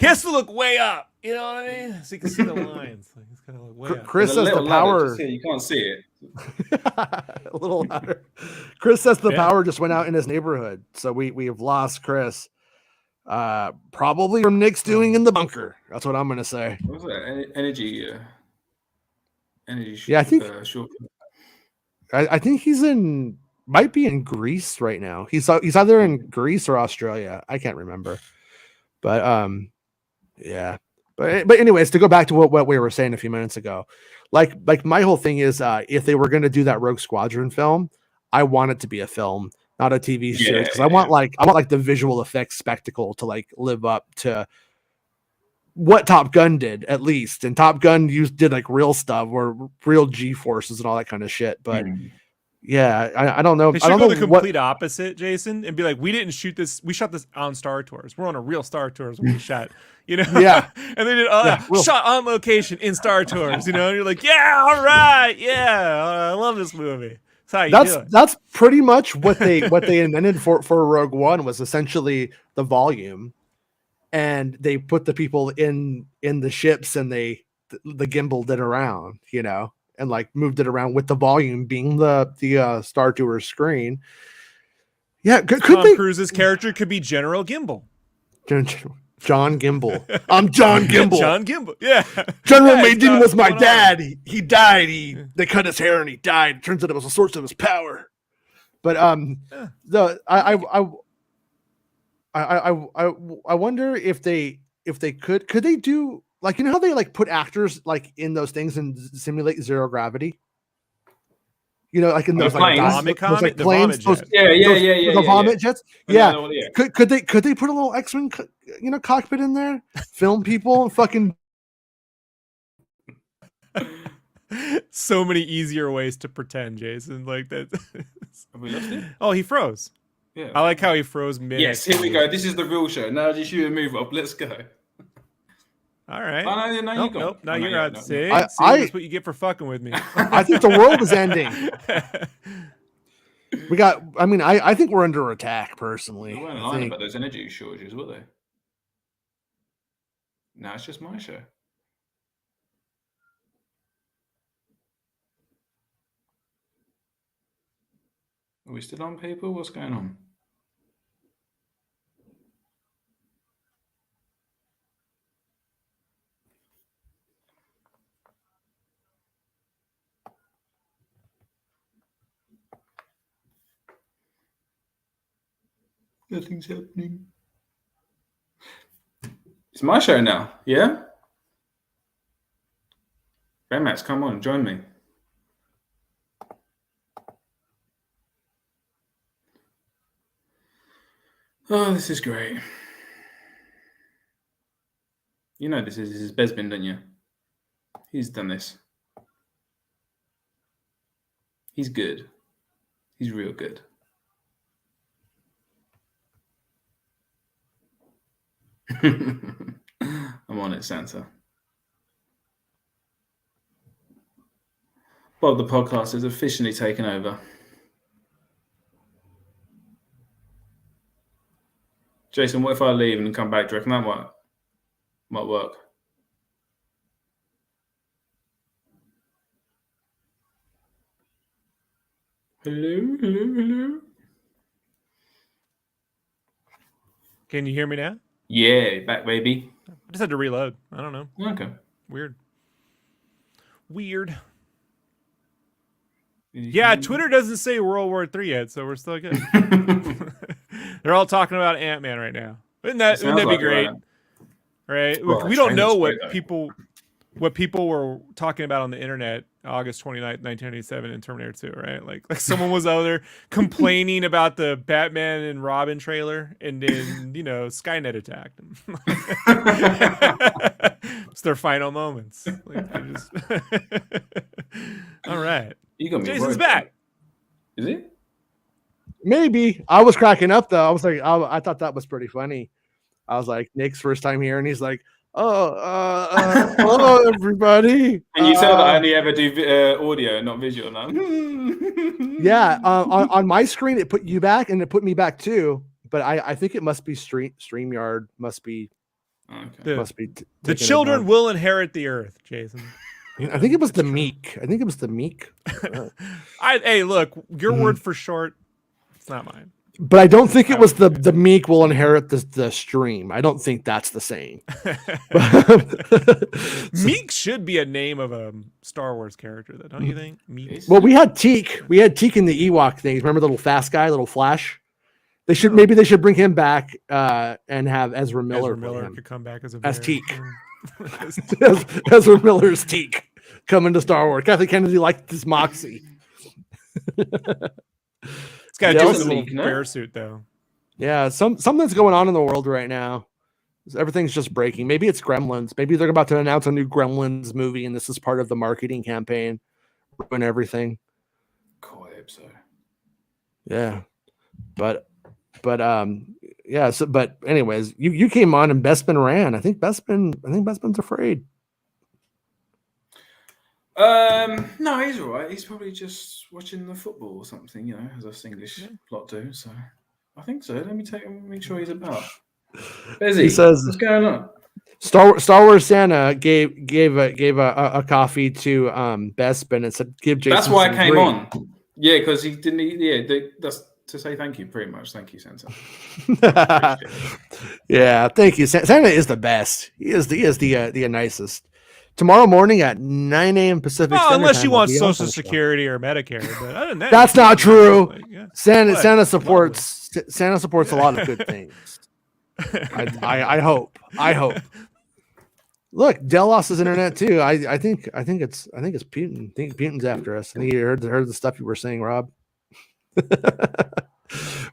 has to look way up. You know what I mean? So you can see the lines. He's gotta look way up. Chris says the power. You can't see it. A little louder. Chris says the power just went out in his neighborhood, so we have lost Chris. Probably from Nick's doing in the bunker. That's what I'm gonna say. What was that? Energy. Yeah, I think. I think might be in Greece right now. He's either in Greece or Australia. I can't remember. But yeah. But anyways, to go back to what we were saying a few minutes ago, like my whole thing is, if they were going to do that Rogue Squadron film, I want it to be a film, not a TV series, because I want the visual effects spectacle to like live up to what Top Gun did, at least. And Top Gun did like real stuff or real G forces and all that kind of shit. But yeah, I don't know. They should go the complete opposite, Jason, and be like, we didn't shoot this. We shot this on Star Tours. We're on a real Star Tours when we shot, Yeah. And they did shot on location in Star Tours, and you're like, yeah, all right, yeah, I love this movie. That's pretty much what they invented for Rogue One was essentially the volume, and they put the people in the ships and the gimbaled it around, and like moved it around with the volume being the Star Tours screen. Yeah, Tom Cruise's character could be General Gimbal. John Gimbal. I'm John Gimbal. John Gimbal. Yeah. General Madine was my dad. He died. They cut his hair and he died. Turns out it was a source of his power. But I wonder if they could they do like how they like put actors like in those things and simulate zero gravity. Like in those planes. The vomit jets. Yeah. Could they put a little X-wing, cockpit in there, film people, and fucking. So many easier ways to pretend, Jason. Like that. Have we lost it? Oh, he froze. Yeah. I like how he froze mid. Yes, here we go. This is the real show. Now just shoot a move up. Let's go. All right. Nope, now you're out. See, that's what you get for fucking with me. I think the world is ending. I think we're under attack, personally. They weren't lying about those energy shortages, were they? No, it's just my show. Are we still on, people? What's going on? Nothing's happening. It's my show now, yeah? Max, come on, join me. Oh, this is great. This is Bespin, don't you? He's done this. He's good. He's real good. I'm on it, Santa. Bob the podcast has officially taken over. Jason, what if I leave and come back? Do you reckon that might work? Hello. Can you hear me now? Yeah, back, baby. I just had to reload. I don't know. Okay. Weird. Yeah, Twitter doesn't say World War III yet, so we're still good. They're all talking about Ant-Man right now. Wouldn't that be great? Right? Well, We don't know great, what people were talking about on the internet August 29th, 1987 in Terminator 2, right? Like someone was out there complaining about the Batman and Robin trailer, and then, Skynet attacked them. It's their final moments. Like, they just... All right. You got me Jason's worried. back. Is he? Maybe. I was cracking up though. I was like, I thought that was pretty funny. I was like, Nick's first time here, and he's like, hello everybody. And you tell that I only ever do audio, not visual now. Yeah, on my screen it put you back, and it put me back too. But I think it must be StreamYard. Must be. Okay. The children will inherit the earth, Jason. I think it was the meek. Hey, look, your word for short. It's not mine. But I don't think it was the meek will inherit the stream. I don't think that's the saying. Meek should be a name of a Star Wars character, though, don't you think? Meek. Well, we had Teak. We had Teak in the Ewok things. Remember the little fast guy, little Flash? Maybe they should bring him back and have Ezra Miller. Ezra Miller could come back as Teak. Ezra Miller's Teak coming to Star Wars. Kathleen Kennedy liked this moxie. It's got a little bear suit, though. Yeah, something's going on in the world right now. Everything's just breaking. Maybe it's Gremlins. Maybe they're about to announce a new Gremlins movie, and this is part of the marketing campaign. Ruin everything. Cool, I hope so. Yeah, but yeah. So, but anyways, you came on and Bespin ran. I think Bespin's afraid. No, he's all right. He's probably just watching the football or something, as us English lot do. So I think so. Let me make sure he's about. Busy. He says, "What's going on?" Star Wars Santa gave a coffee to Bespin and said, "Give Jason." That's why I came on. Yeah, because he didn't. That's to say thank you, pretty much. Thank you, Santa. Yeah, thank you. Santa is the best. He is the nicest. Tomorrow morning at 9 a.m. Pacific Standard unless Time, you want Social Security or Medicare, but other than that, that's not true. Santa supports a lot of good things. I hope. Look, Dell lost his internet too. I think it's Putin. I think Putin's after us. I think he heard the stuff you were saying, Rob.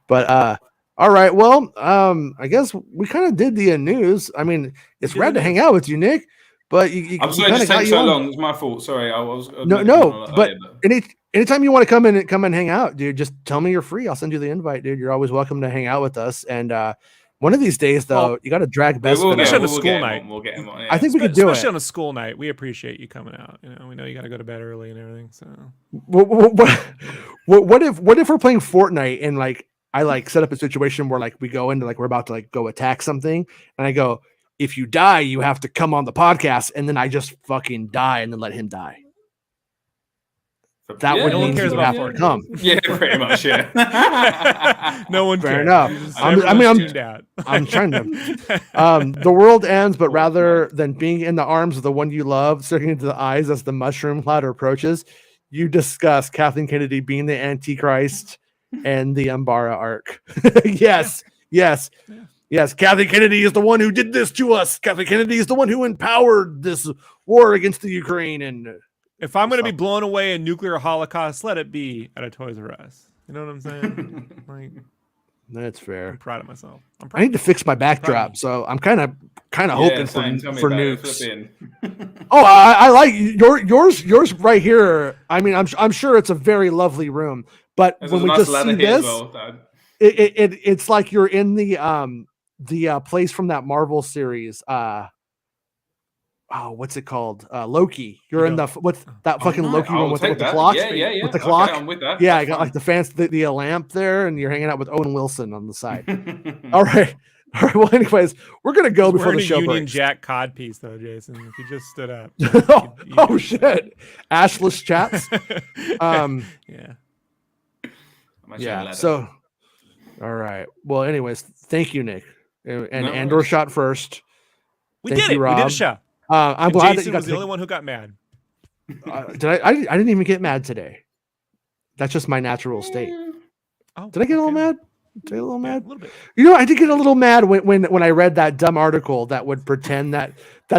But all right. Well, I guess we kind of did the news. I mean, it's rad to hang out with you, Nick. But I'm sorry it takes so long. It's my fault. Sorry, I was no. But anytime you want to come and hang out, dude, just tell me you're free. I'll send you the invite, dude. You're always welcome to hang out with us. And one of these days, though, you got to drag Bespin. Especially on a school night. We'll get him on. Yeah. I think we could do it. Especially on a school night. We appreciate you coming out. We know you got to go to bed early and everything. So what if we're playing Fortnite and I set up a situation where we go into we're about to go attack something, and I go, if you die, you have to come on the podcast, and then I just fucking die and then let him die. That would mean you have to come. Yeah, pretty much. Yeah. No one Fair cares. enough. I'm trying to. The world ends, but rather than being in the arms of the one you love, staring into the eyes as the mushroom cloud approaches, you discuss Kathleen Kennedy being the Antichrist and the Umbara arc. Yes. Yes, Kathleen Kennedy is the one who did this to us. Kathleen Kennedy is the one who empowered this war against the Ukraine. And if I'm going to be blown away in nuclear holocaust, let it be at a Toys R Us. You know what I'm saying? That's fair. I'm proud of myself. I need to fix my backdrop, so I'm kind of hoping for nukes. I like yours right here. I mean, I'm sure it's a very lovely room, but when we just see this, it's like you're in the place from that Marvel series. What's it called? Loki. You're in the fucking Loki room with the clock. Yeah. With the clock. I'm with that. Yeah, I got the lamp there, and you're hanging out with Owen Wilson on the side. All right. Well, anyways, we're gonna go before the show Union breaks. Jack cod piece though, Jason. If you just stood up. Oh shit! Ashless chaps. Yeah. Yeah. So, all right. Well, anyways, thank you, Nick. And No Andor worries. shot first. We Thank did you, it. We Rob. did a show. I'm And glad that Jason you got was the only one who got mad. I didn't even get mad today. That's just my natural state. Oh, Did I get a little okay. mad? Did I get a little mad? A little bit. You know, I did get a little mad when I read that dumb article that would pretend that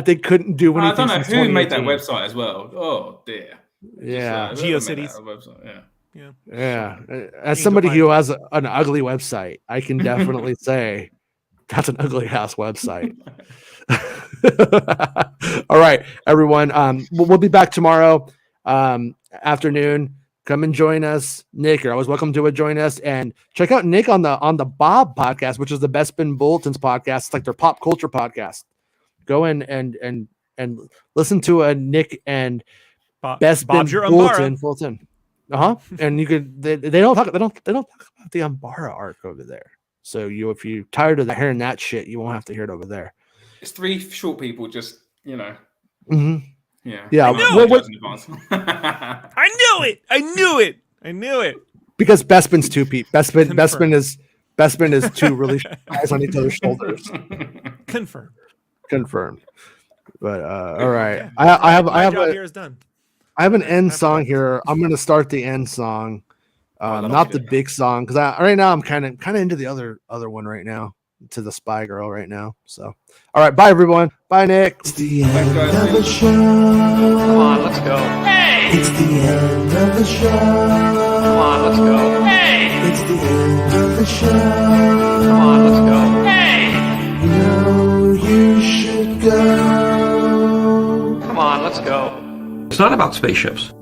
they couldn't do anything. I don't know since who made that 2018. website as well. Oh dear. Yeah. GeoCities. Website. Yeah. Yeah. As somebody who has an ugly website, I can definitely say that's an ugly ass website. All right, everyone. We'll be back tomorrow afternoon. Come and join us. Nick, you're always welcome to join us. And check out Nick on the Bob podcast, which is the Best Spin Bulletins podcast. It's like their pop culture podcast. Go in and listen to Nick and Best Spin Bulletin. And you could they don't talk about the Umbara arc over there. So if you're tired of hearing that shit, you won't have to hear it over there. It's three short people, just Yeah. Yeah. I knew it. Because Bespin's two people. Bespin is two really guys on each other's shoulders. Confirmed. But all right. Yeah. I have job here is done. I have an end song here. I'm gonna start the end song. Not the big song, because right now I'm kind of into the other one right now, to the Spy Girl right now. So, all right, bye everyone. Bye, Nick. It's the end of the show. Come on, let's go. Hey! It's the end of the show. Come on, let's go. Hey! It's the end of the show. Come on, let's go. Hey! You know you should go. Come on, let's go. It's not about spaceships.